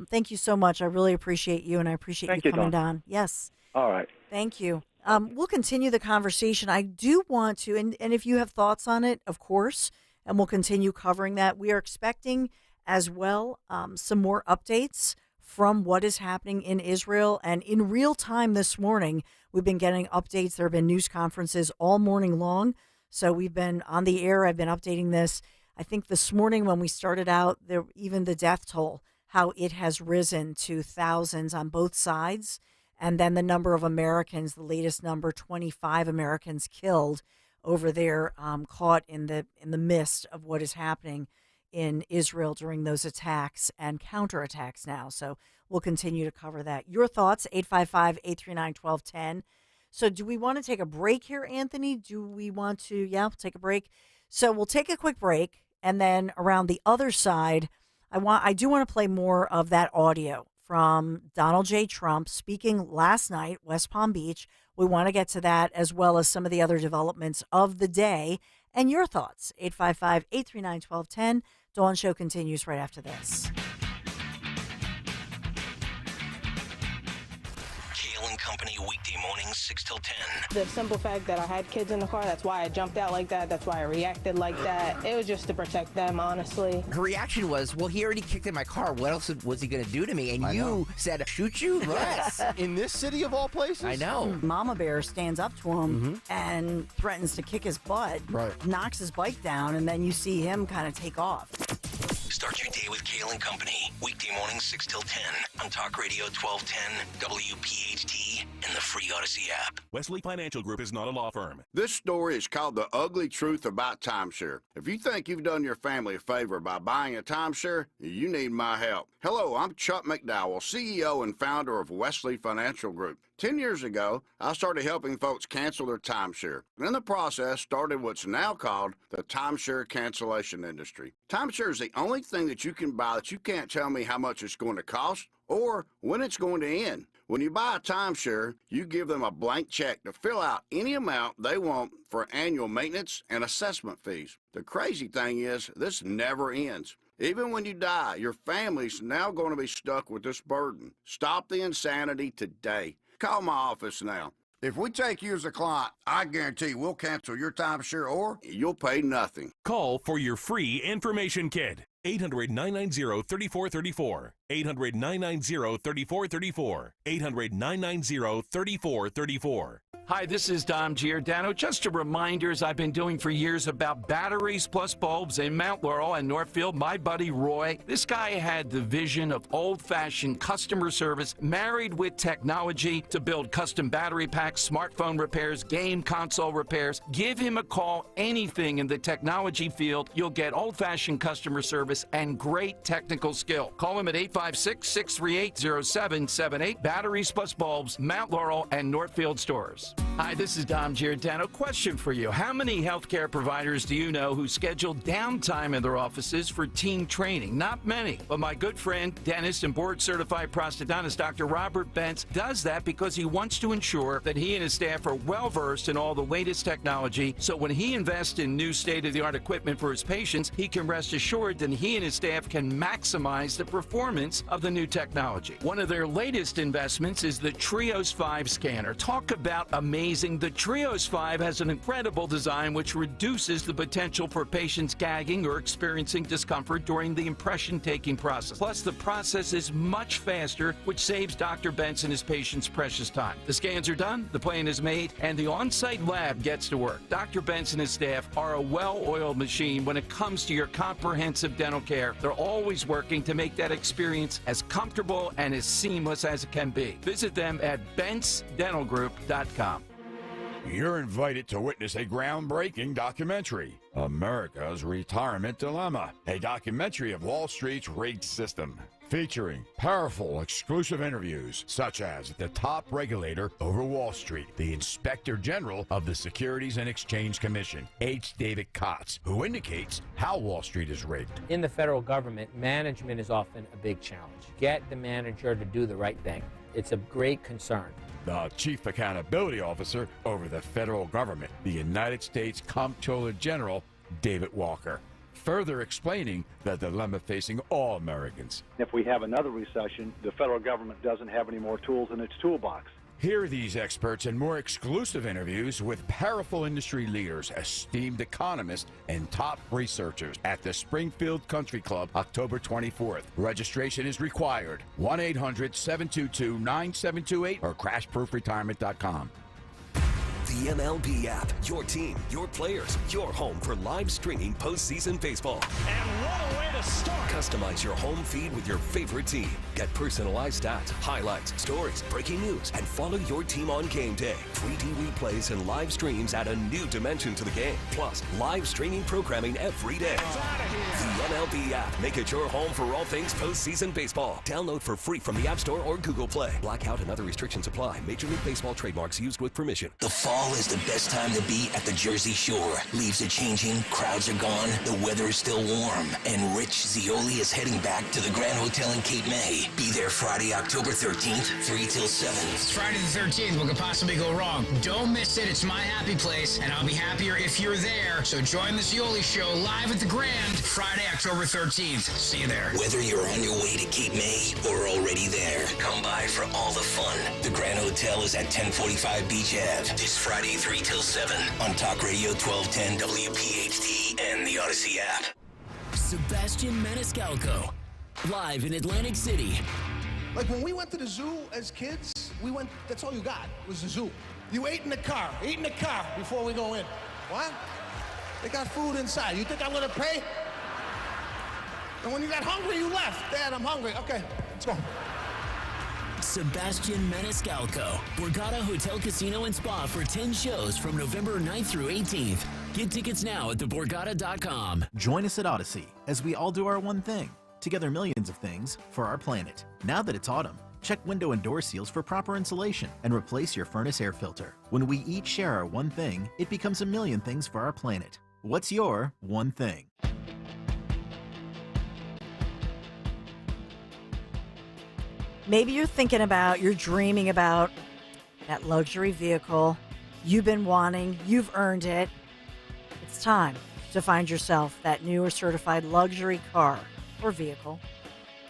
thank you so much. I really appreciate you, and I appreciate you coming down. Yes. All right. Thank you. We'll continue the conversation. I do want to, and if you have thoughts on it, of course, and we'll continue covering that. We are expecting as well some more updates from what is happening in Israel. And in real time this morning, we've been getting updates. There have been news conferences all morning long. So we've been on the air. I've been updating this. I think this morning when we started out, even the death toll, how it has risen to thousands on both sides. And then the number of Americans, the latest number, 25 Americans killed over there, caught in the midst of what is happening in Israel during those attacks and counterattacks now. So we'll continue to cover that. Your thoughts, 855-839-1210. So do we want to take a break here, Anthony? Do we want to, take a break? So we'll take a quick break, and then around the other side, I do want to play more of that audio from Donald J. Trump speaking last night, West Palm Beach. We want to get to that as well as some of the other developments of the day and your thoughts. 855-839-1210. Dawn Show continues right after this. Company weekday mornings 6 till 10. The simple fact that I had kids in the car, that's why I jumped out like that. That's why I reacted like that. It was just to protect them, honestly. Her reaction was, well, he already kicked in my car. What else was he going to do to me? And you said, shoot you? Yes. In this city of all places? I know. Mama Bear stands up to him and threatens to kick his butt, knocks his bike down, and then you see him kind of take off. Start your day with Kale and Company. Weekday mornings 6 till 10 on Talk Radio 1210, WPHT, and the free Odyssey app. Wesley Financial Group is not a law firm. This story is called The Ugly Truth About Timeshare. If you think you've done your family a favor by buying a timeshare, you need my help. Hello, I'm Chuck McDowell, CEO and founder of Wesley Financial Group. 10 years ago, I started helping folks cancel their timeshare. And in the process, started what's now called the timeshare cancellation industry. Timeshare is the only thing that you can buy that you can't tell me how much it's going to cost or when it's going to end. When you buy a timeshare, you give them a blank check to fill out any amount they want for annual maintenance and assessment fees. The crazy thing is, this never ends. Even when you die, your family's now going to be stuck with this burden. Stop the insanity today. Call my office now. If we take you as a client, I guarantee we'll cancel your timeshare or you'll pay nothing. Call for your free information kit. 800-990-3434. 800-990-3434. 800-990-3434. Hi, this is Dom Giordano. Just a reminder, as I've been doing for years, about batteries plus bulbs in Mount Laurel and Northfield. My buddy Roy, this guy had the vision of old-fashioned customer service married with technology to build custom battery packs, smartphone repairs, game console repairs. Give him a call. Anything in the technology field, you'll get old-fashioned customer service and great technical skill. Call him at 856-638-0778. Batteries plus bulbs, Mount Laurel and Northfield stores. Hi, this is Dom Giordano. Question for you. How many healthcare providers do you know who schedule downtime in their offices for team training? Not many. But my good friend, dentist and board-certified prosthodontist Dr. Robert Bentz does that because he wants to ensure that he and his staff are well-versed in all the latest technology, so when he invests in new state-of-the-art equipment for his patients, he can rest assured that he and his staff can maximize the performance of the new technology. One of their latest investments is the Trios 5 scanner. Talk about amazing. The Trios 5 has an incredible design which reduces the potential for patients gagging or experiencing discomfort during the impression-taking process. Plus, the process is much faster, which saves Dr. Bentz and his patients precious time. The scans are done, the plan is made, and the on-site lab gets to work. Dr. Bentz and his staff are a well-oiled machine when it comes to your comprehensive dental care. They're always working to make that experience as comfortable and as seamless as it can be. Visit them at bentzdentalgroup.com. You're invited to witness a groundbreaking documentary, America's Retirement Dilemma, a documentary of Wall Street's rigged system, featuring powerful exclusive interviews such as the top regulator over Wall Street, the Inspector General of the Securities and Exchange Commission, H. David Kotz, who indicates how Wall Street is rigged. In the federal government, management is often a big challenge. Get the manager to do the right thing. It's a great concern. The Chief Accountability Officer over the federal government, the United States Comptroller General, David Walker, further explaining the dilemma facing all Americans. If we have another recession, the federal government doesn't have any more tools in its toolbox. Hear these experts and more exclusive interviews with powerful industry leaders, esteemed economists, and top researchers at the Springfield Country Club, October 24th. Registration is required. 1-800-722-9728 or crashproofretirement.com. The MLB app. Your team, your players, your home for live streaming postseason baseball. And what a way to start. Customize your home feed with your favorite team. Get personalized stats, highlights, stories, breaking news, and follow your team on game day. 3D replays and live streams add a new dimension to the game. Plus, live streaming programming every day. The MLB app. Make it your home for all things postseason baseball. Download for free from the App Store or Google Play. Blackout and other restrictions apply. Major League Baseball trademarks used with permission. The fall is the best time to be at the Jersey Shore. Leaves are changing, crowds are gone, the weather is still warm, and Rich Zioli is heading back to the Grand Hotel in Cape May. Be there Friday, October 13th, 3 till 7. It's Friday the 13th. What could possibly go wrong? Don't miss it. It's my happy place, and I'll be happier if you're there. So join the Zioli Show live at the Grand Friday, October 13th. See you there. Whether you're on your way to Cape May or already there, come by for all the fun. The Grand Hotel is at 1045 Beach Ave. This Friday, 3 till 7 on Talk Radio 1210 WPHT and the Odyssey app. Sebastian Maniscalco, live in Atlantic City. Like when we went to the zoo as kids, that's all you got was the zoo. You ate in the car before we go in. What? They got food inside. You think I'm gonna pay? And when you got hungry, you left. Dad, I'm hungry. Okay, let's go. Sebastian Maniscalco, Borgata Hotel Casino and Spa for 10 shows from November 9th through 18th. Get tickets now at theborgata.com. Join us at Odyssey as we all do our one thing. Together millions of things for our planet. Now that it's autumn, check window and door seals for proper insulation and replace your furnace air filter. When we each share our one thing, it becomes a million things for our planet. What's your one thing? Maybe you're dreaming about that luxury vehicle you've been wanting, you've earned it. It's time to find yourself that new or certified luxury car or vehicle.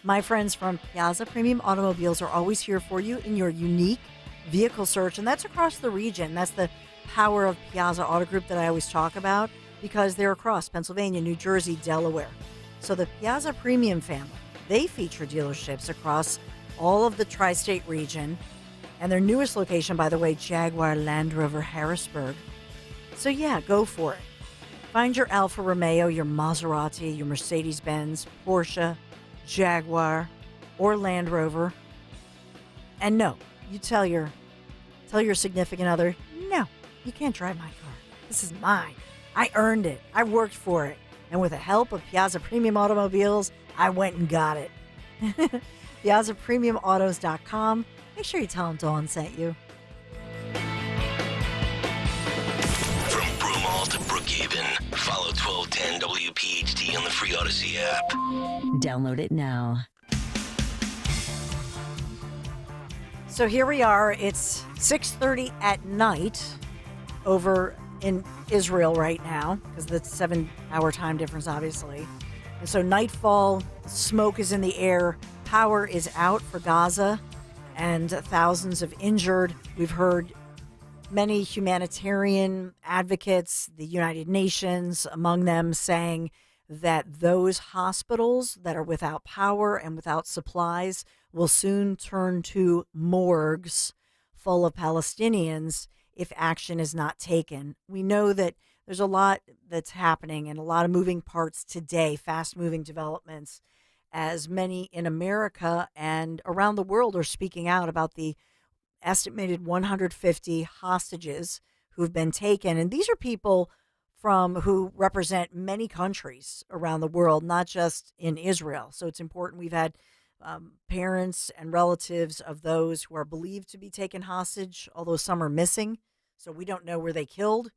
My friends from Piazza Premium Automobiles are always here for you in your unique vehicle search, and that's across the region. That's the power of Piazza Auto Group that I always talk about, because they're across Pennsylvania, New Jersey, Delaware. So the Piazza Premium family, they feature dealerships across all of the tri-state region, and their newest location, by the way, Jaguar Land Rover Harrisburg. So yeah, go for it. Find your Alfa Romeo, your Maserati, your Mercedes-Benz, Porsche, Jaguar, or Land Rover. And no, you tell your significant other, no, you can't drive my car. This is mine. I earned it. I worked for it. And with the help of Piazza Premium Automobiles, I went and got it. PiazzaPremiumAutos.com. Make sure you tell them Dawn sent you. From Broomall to Brookhaven, follow 1210 WPHT on the free Odyssey app. Download it now. So here we are. It's 6:30 at night over in Israel right now, because the 7-hour time difference, obviously. And so nightfall, smoke is in the air, power is out for Gaza, and thousands of injured. We've heard many humanitarian advocates, the United Nations, among them, saying that those hospitals that are without power and without supplies will soon turn to morgues full of Palestinians if action is not taken. We know that there's a lot that's happening and a lot of moving parts today, fast-moving developments, as many in America and around the world are speaking out about the estimated 150 hostages who've been taken. And these are people who represent many countries around the world, not just in Israel. So it's important. We've had parents and relatives of those who are believed to be taken hostage, although some are missing. So we don't know where they killed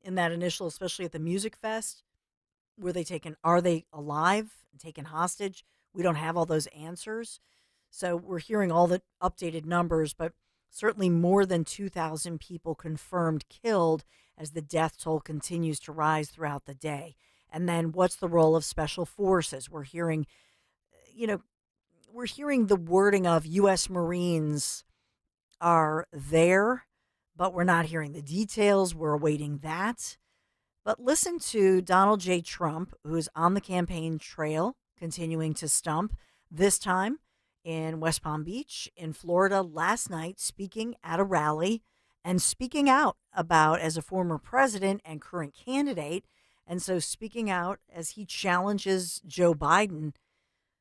in that initial, especially at the music fest. Are they alive and taken hostage? We don't have all those answers. So we're hearing all the updated numbers, but certainly more than 2,000 people confirmed killed as the death toll continues to rise throughout the day. And then what's the role of special forces? We're hearing the wording of U.S. Marines are there, but we're not hearing the details. We're awaiting that. But listen to Donald J. Trump, who's on the campaign trail, continuing to stump, this time in West Palm Beach in Florida last night, speaking at a rally and speaking out about, as a former president and current candidate, and so speaking out as he challenges Joe Biden.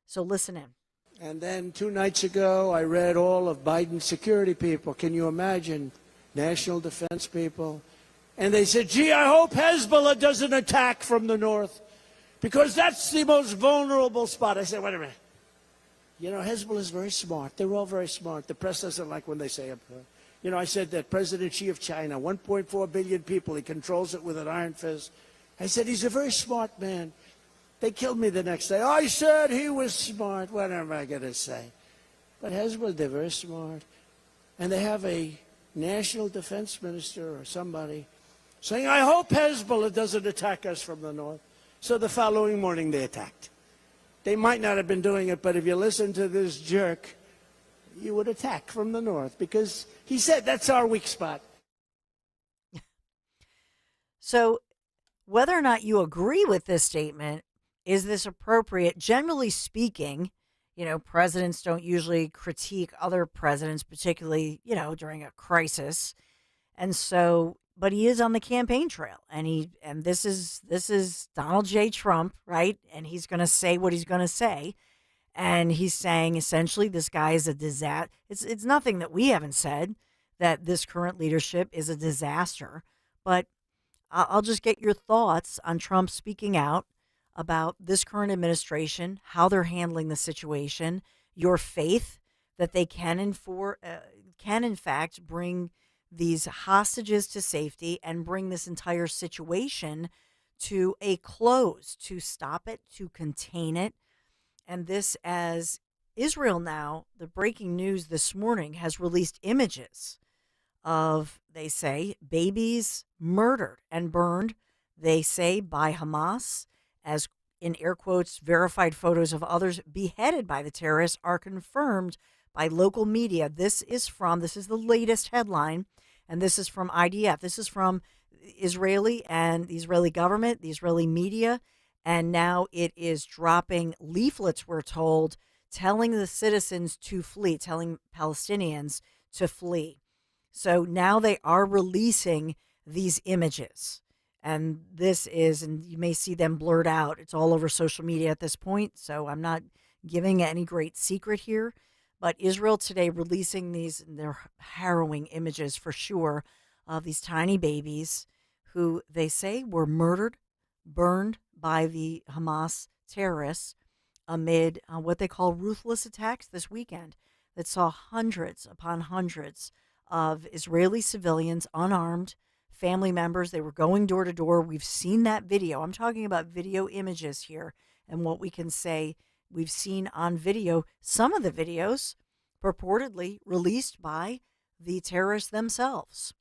So listen in. And then 2 nights ago, I read all of Biden's security people. Can you imagine? National defense people. And they said, gee, I hope Hezbollah doesn't attack from the north, because that's the most vulnerable spot. I said, wait a minute. You know, Hezbollah is very smart. They're all very smart. The press doesn't like when they say it. You know, I said that President Xi of China, 1.4 billion people, he controls it with an iron fist. I said, he's a very smart man. They killed me the next day. I said he was smart. What am I going to say? But Hezbollah, they're very smart. And they have a national defense minister or somebody saying, I hope Hezbollah doesn't attack us from the north. So the following morning they attacked. They might not have been doing it, but if you listen to this jerk, you would attack from the north, because he said that's our weak spot. So whether or not you agree with this statement, is this appropriate? Generally speaking, presidents don't usually critique other presidents, particularly, during a crisis. And so, but he is on the campaign trail, and this is Donald J. Trump, right? And he's going to say what he's going to say. And he's saying essentially this guy is a disaster. It's nothing that we haven't said, that this current leadership is a disaster. But I'll just get your thoughts on Trump speaking out about this current administration, how they're handling the situation, your faith that they can in fact bring these hostages to safety and bring this entire situation to a close, to stop it, to contain it. And this, as Israel now, the breaking news this morning has released images of, they say, babies murdered and burned, they say, by Hamas, as in air quotes, verified photos of others beheaded by the terrorists are confirmed by local media. This is the latest headline, and this is from IDF. This is from Israeli and the Israeli government, the Israeli media, and now it is dropping leaflets, we're told, telling the citizens to flee, telling Palestinians to flee. So now they are releasing these images. And and you may see them blurred out. It's all over social media at this point, so I'm not giving any great secret here. But Israel today releasing they're harrowing images for sure, of these tiny babies who they say were murdered, burned by the Hamas terrorists amid what they call ruthless attacks this weekend that saw hundreds upon hundreds of Israeli civilians, unarmed, family members. They were going door to door. We've seen that video. I'm talking about video images here, and what we can say we've seen on video. Some of the videos purportedly released by the terrorists themselves.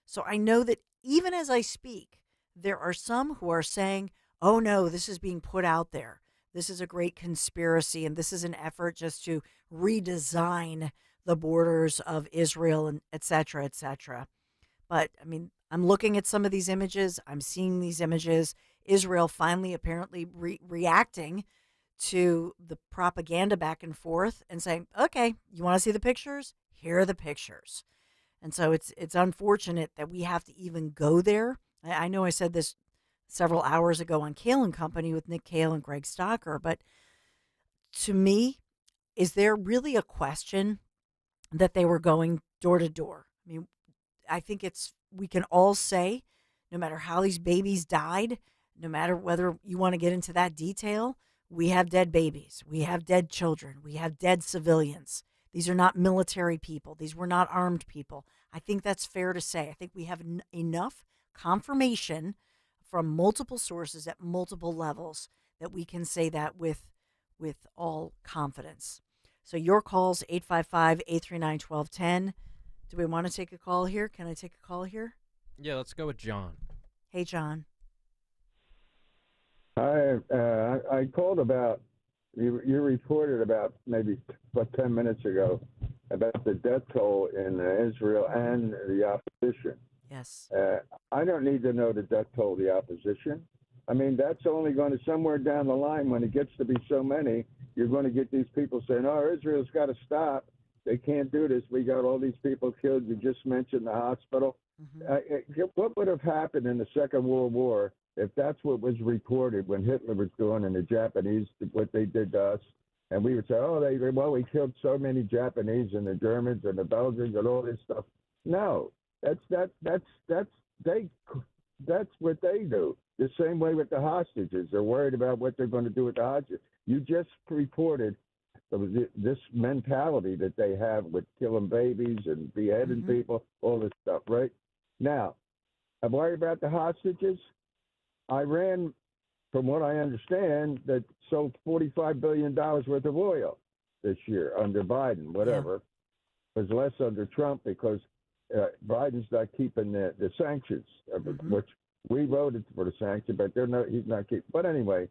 So I know that even as I speak, there are some who are saying, oh no, this is being put out there. This is a great conspiracy, and this is an effort just to redesign the borders of Israel, and et cetera, et cetera. But, I mean, I'm looking at some of these images. I'm seeing these images. Israel finally apparently reacting to the propaganda back and forth and saying, okay, you want to see the pictures? Here are the pictures. And so it's unfortunate that we have to even go there. I know I said this several hours ago on Kale and Company with Nick Kale and Greg Stocker, but to me, is there really a question that they were going door to door? I mean, I think we can all say, no matter how these babies died, no matter whether you want to get into that detail, we have dead babies, we have dead children, we have dead civilians. These are not military people. These were not armed people. I think that's fair to say. I think we have enough confirmation from multiple sources at multiple levels that we can say that with all confidence. So your calls, 855-839-1210. Do we want to take a call here? Can I take a call here? Yeah, let's go with John. Hey, John. Hi, I called about, you reported about maybe 10 minutes ago about the death toll in Israel and the opposition. Yes. I don't need to know the death toll of the opposition. I mean, that's only going to, somewhere down the line, when it gets to be so many, you're going to get these people saying, oh, Israel's got to stop. They can't do this. We got all these people killed. You just mentioned the hospital. Mm-hmm. What would have happened in the Second World War if that's what was reported when Hitler was doing and the Japanese, what they did to us? And we would say, oh, we killed so many Japanese and the Germans and the Belgians and all this stuff. No, that's what they do. The same way with the hostages. They're worried about what they're going to do with the hostages. You just reported this mentality that they have with killing babies and beheading people, all this stuff, right? Now, I'm worried about the hostages. Iran, from what I understand, that sold $45 billion worth of oil this year under Biden, whatever. Yeah. It was less under Trump because Biden's not keeping the sanctions, which we voted for the sanction, but he's not keeping. But anyway,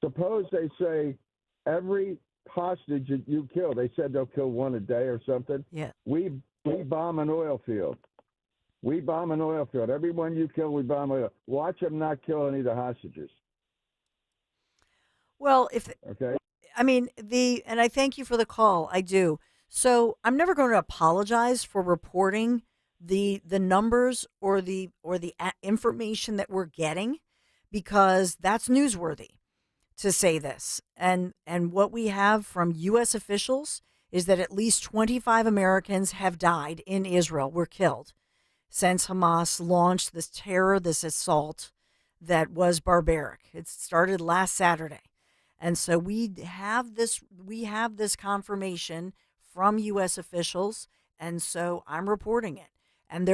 suppose they say every hostage that you kill, they said they'll kill one a day or something. Yeah. We bomb an oil field. We bomb an oil field. Every one you kill, we bomb oil. Watch them not kill any of the hostages. Well, okay. I mean, and I thank you for the call. I do. So I'm never going to apologize for reporting the numbers or the information that we're getting, because that's newsworthy to say this. And what we have from U.S. officials is that at least 25 Americans have died in Israel, were killed, since Hamas launched this terror, this assault that was barbaric. It started last Saturday. And so we have this confirmation from U.S. officials, and so I'm reporting it. And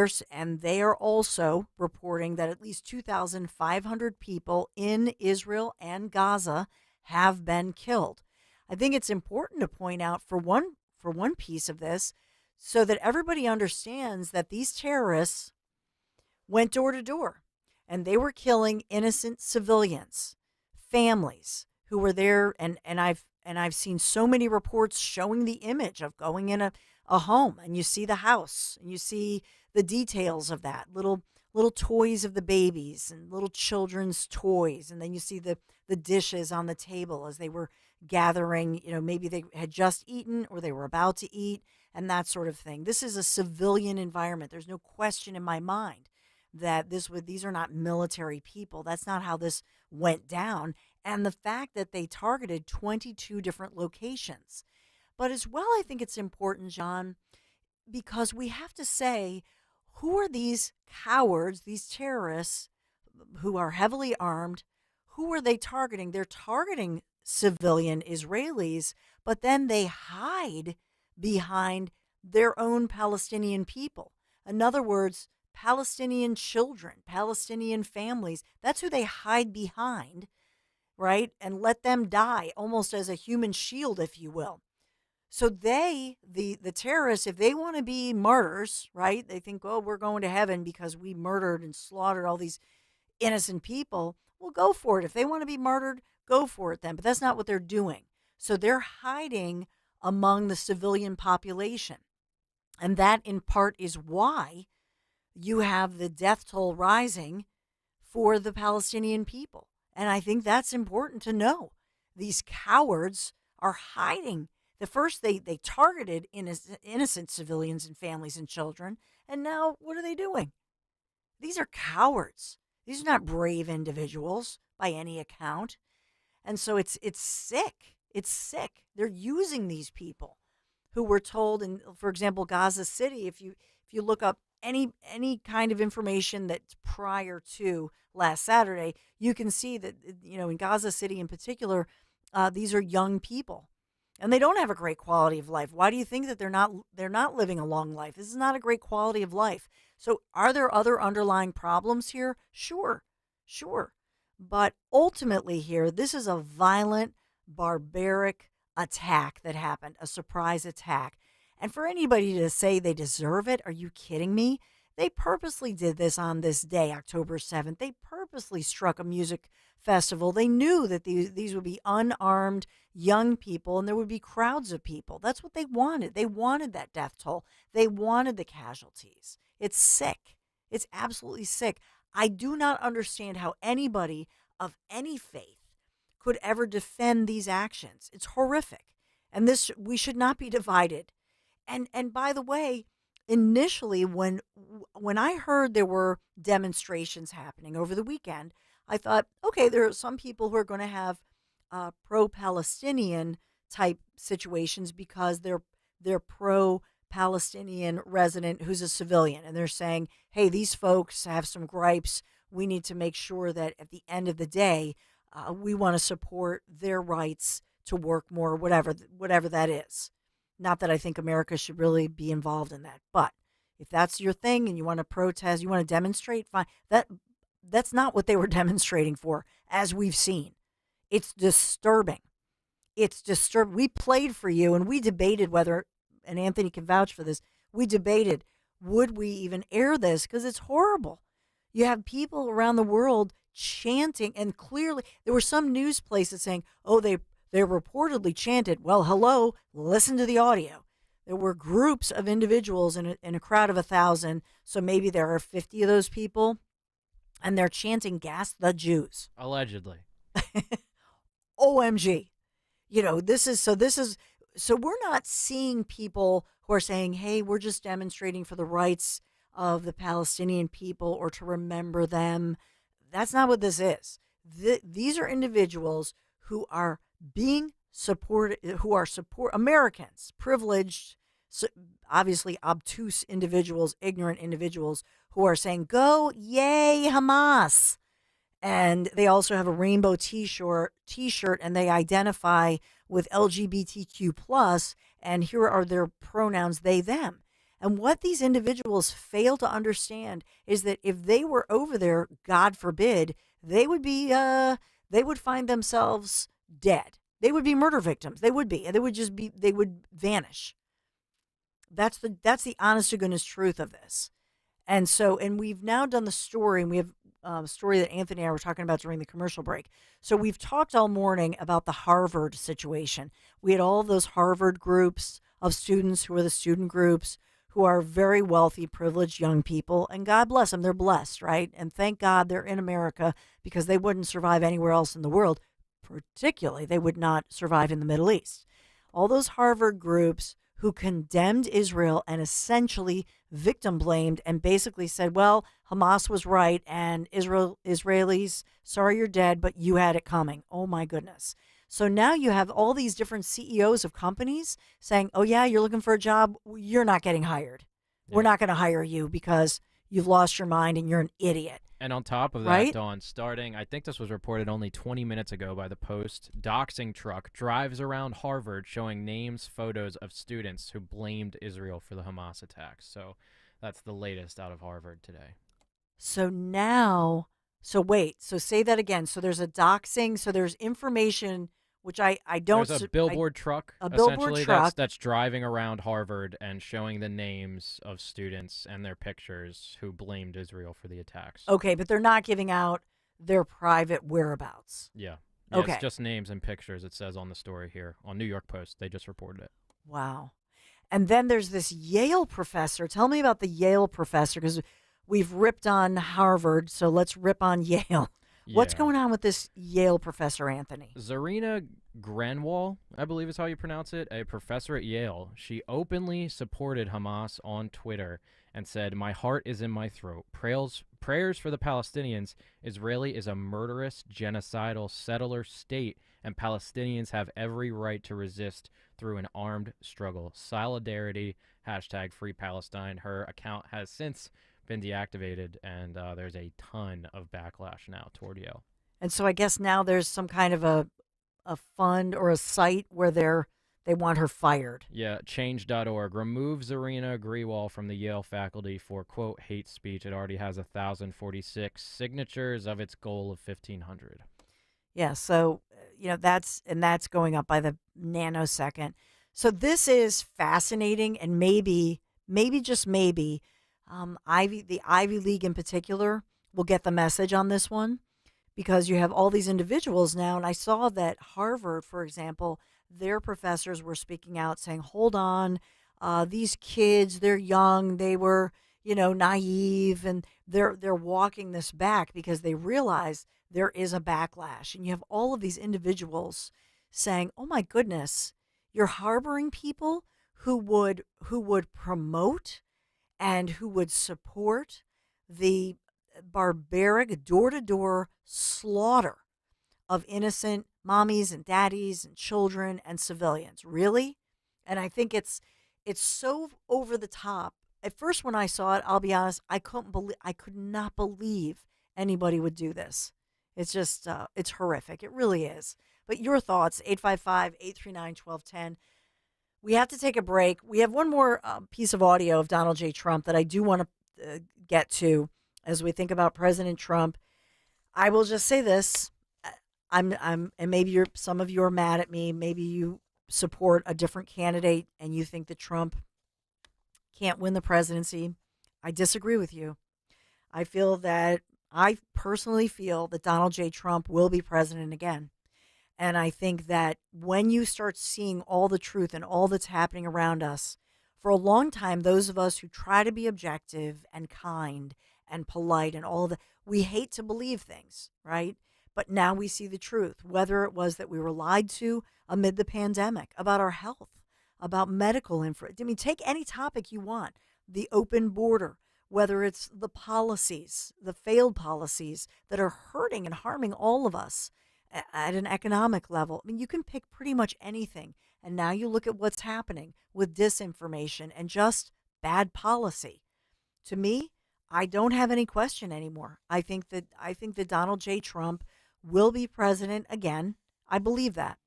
they are also reporting that at least 2,500 people in Israel and Gaza have been killed. I think it's important to point out for one piece of this, so that everybody understands that these terrorists went door to door, and they were killing innocent civilians, families who were there. And I've and I've seen so many reports showing the image of going in a home, and you see the house, and you see the details of that, little toys of the babies and little children's toys, and then you see the dishes on the table as they were gathering, maybe they had just eaten or they were about to eat, and that sort of thing. This is a civilian environment. There's no question in my mind that these are not military people. That's not how this went down. And the fact that they targeted 22 different locations. But as well, I think it's important, John, because we have to say, who are these cowards, these terrorists who are heavily armed? Who are they targeting? They're targeting civilian Israelis, but then they hide behind their own Palestinian people. In other words, Palestinian children, Palestinian families, that's who they hide behind, right? And let them die almost as a human shield, if you will. So the terrorists, if they want to be martyrs, right? They think, oh, we're going to heaven because we murdered and slaughtered all these innocent people. Well, go for it. If they want to be martyred, go for it then. But that's not what they're doing. So they're hiding among the civilian population. And that in part is why you have the death toll rising for the Palestinian people. And I think that's important to know. These cowards are hiding. The first, they targeted innocent civilians and families and children. And now what are they doing? These are cowards. These are not brave individuals by any account. And so it's sick. It's sick. They're using these people who were told, in, for example, Gaza City, if you look up any kind of information that's prior to last Saturday, you can see that, in Gaza City in particular, these are young people. And they don't have a great quality of life. Why do you think that they're not living a long life? This is not a great quality of life. So are there other underlying problems here? Sure. But ultimately here, this is a violent, barbaric attack that happened, a surprise attack. And for anybody to say they deserve it, are you kidding me? They purposely did this on this day, October 7th. They purposely struck a music festival. They knew that these would be unarmed young people and there would be crowds of people. That's what they wanted. They wanted that death toll. They wanted the casualties. It's sick. It's absolutely sick. I do not understand how anybody of any faith could ever defend these actions. It's horrific. And we should not be divided. And by the way, initially when I heard there were demonstrations happening over the weekend, I thought, okay, there are some people who are going to have pro-Palestinian type situations because they're pro-Palestinian resident who's a civilian, and they're saying, hey, these folks have some gripes. We need to make sure that at the end of the day, we want to support their rights to work more, whatever that is. Not that I think America should really be involved in that, but if that's your thing and you want to protest, you want to demonstrate, fine. That's not what they were demonstrating for, as we've seen. It's disturbing. It's disturbing. We played for you and we debated whether, and Anthony can vouch for this, we debated, would we even air this? Because it's horrible. You have people around the world chanting, and clearly there were some news places saying, oh, they reportedly chanted. Well, hello, listen to the audio. There were groups of individuals in a crowd of 1,000, so maybe there are 50 of those people, and they're chanting "Gas the Jews." Allegedly. OMG. So we're not seeing people who are saying, hey, we're just demonstrating for the rights of the Palestinian people or to remember them. That's not what this is. These are individuals who are being supported, Americans, privileged, obviously obtuse individuals, ignorant individuals who are saying, go, yay, Hamas. And they also have a rainbow t-shirt, and they identify with LGBTQ+, and here are their pronouns, they, them. And what these individuals fail to understand is that if they were over there, God forbid, they would find themselves dead. They would be murder victims. They would be, and they would vanish. That's the honest to goodness truth of this. And we've now done the story, and we have story that Anthony and I were talking about during the commercial break. So we've talked all morning about the Harvard situation. We had all of those Harvard groups of students who are the student groups who are very wealthy, privileged young people. And God bless them. They're blessed, right? And thank God they're in America because they wouldn't survive anywhere else in the world. Particularly, they would not survive in the Middle East. All those Harvard groups who condemned Israel and essentially victim blamed and basically said, well, Hamas was right and Israelis, sorry you're dead, but you had it coming. Oh my goodness. So now you have all these different CEOs of companies saying, oh yeah, you're looking for a job. You're not getting hired. Yeah. We're not going to hire you because you've lost your mind and you're an idiot. And on top of that, right? Dawn, starting, I think this was reported only 20 minutes ago by the Post, doxing truck drives around Harvard showing names, photos of students who blamed Israel for the Hamas attacks. So that's the latest out of Harvard today. So now, wait, so say that again. So there's a doxing, so there's information, which I don't. There's a billboard truck, a billboard truck that's driving around Harvard and showing the names of students and their pictures who blamed Israel for the attacks. Okay, but they're not giving out their private whereabouts. Yeah. Okay. It's just names and pictures, it says on the story here on New York Post. They just reported it. Wow. And then there's this Yale professor. Tell me about the Yale professor, because we've ripped on Harvard, so let's rip on Yale. Yeah. What's going on with this Yale professor, Anthony? Zarina Granwall, I believe is how you pronounce it, a professor at Yale. She openly supported Hamas on Twitter and said, "My heart is in my throat. Prayers for the Palestinians. Israeli is a murderous, genocidal settler state, and Palestinians have every right to resist through an armed struggle. Solidarity, hashtag Free Palestine." Her account has since been deactivated, and there's a ton of backlash now toward Yale. And so I guess now there's some kind of a fund or a site where they want her fired. Yeah, change.org. Remove Zarina Grewal from the Yale faculty for, quote, hate speech. It already has 1,046 signatures of its goal of 1,500. Yeah, so, that's going up by the nanosecond. So this is fascinating, and maybe just maybe, the Ivy League in particular will get the message on this one, because you have all these individuals now. And I saw that Harvard, for example, their professors were speaking out saying, hold on, these kids, they're young, they were, naive, and they're walking this back because they realize there is a backlash. And you have all of these individuals saying, oh my goodness, you're harboring people who would promote and who would support the barbaric door-to-door slaughter of innocent mommies and daddies and children and civilians. Really? And I think it's so over the top. At first, when I saw it, I'll be honest, I could not believe anybody would do this. It's just, it's horrific. It really is. But your thoughts, 855-839-1210. We have to take a break. We have one more piece of audio of Donald J. Trump that I do want to get to as we think about President Trump. I will just say this. And maybe some of you are mad at me. Maybe you support a different candidate and you think that Trump can't win the presidency. I disagree with you. I personally feel that Donald J. Trump will be president again. And I think that when you start seeing all the truth and all that's happening around us, for a long time, those of us who try to be objective and kind and polite and all that, we hate to believe things, right? But now we see the truth, whether it was that we were lied to amid the pandemic, about our health, about medical info. I mean, take any topic you want, the open border, whether it's the policies, the failed policies that are hurting and harming all of us at an economic level. I mean, you can pick pretty much anything. And now you look at what's happening with disinformation and just bad policy. To me, I don't have any question anymore. I think that Donald J. Trump will be president again. I believe that.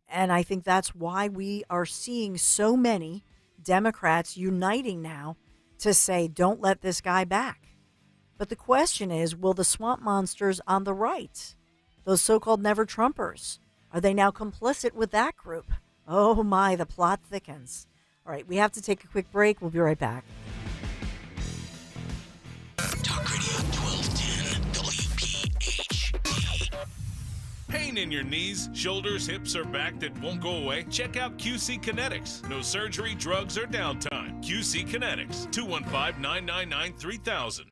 And I think that's why we are seeing so many Democrats uniting now to say, don't let this guy back. But the question is, will the swamp monsters on the right, those so-called never Trumpers, are they now complicit with that group? Oh my, the plot thickens. All right, we have to take a quick break. We'll be right back. Talk Radio 1210 Pain in your knees, shoulders, hips, or back that won't go away? Check out QC Kinetics. No surgery, drugs, or downtime. QC Kinetics, 215-999-3000.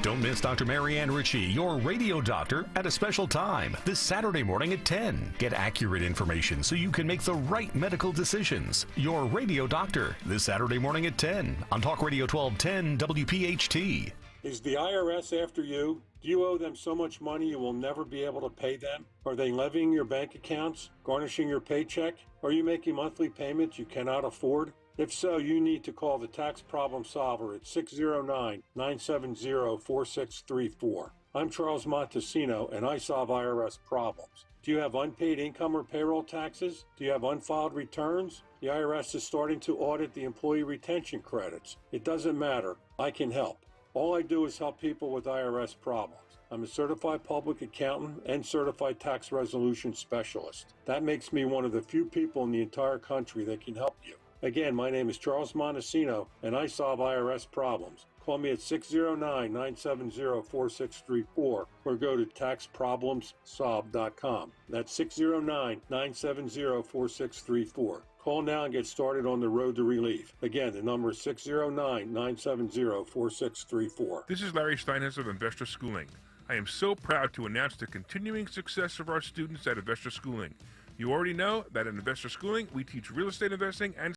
Don't miss Dr. Marianne Ritchie, your radio doctor, at a special time this Saturday morning at 10. Get accurate information so you can make the right medical decisions. Your radio doctor this Saturday morning at 10 on Talk Radio 1210 WPHT. Is the IRS after you? Do you owe them so much money you will never be able to pay them? Are they levying your bank accounts, garnishing your paycheck? Are you making monthly payments you cannot afford? If so, you need to call the Tax Problem Solver at 609-970-4634. I'm Charles Montesino, and I solve IRS problems. Do you have unpaid income or payroll taxes? Do you have unfiled returns? The IRS is starting to audit the employee retention credits. It doesn't matter. I can help. All I do is help people with IRS problems. I'm a certified public accountant and certified tax resolution specialist. That makes me one of the few people in the entire country that can help you. Again, my name is Charles Montesino, and I solve IRS problems. Call me at 609-970-4634 or go to taxproblemsolve.com. That's 609-970-4634. Call now and get started on the road to relief. Again, the number is 609-970-4634. This is Larry Steinhaus of Investor Schooling. I am so proud to announce the continuing success of our students at Investor Schooling. You already know that at Investor Schooling, we teach real estate investing and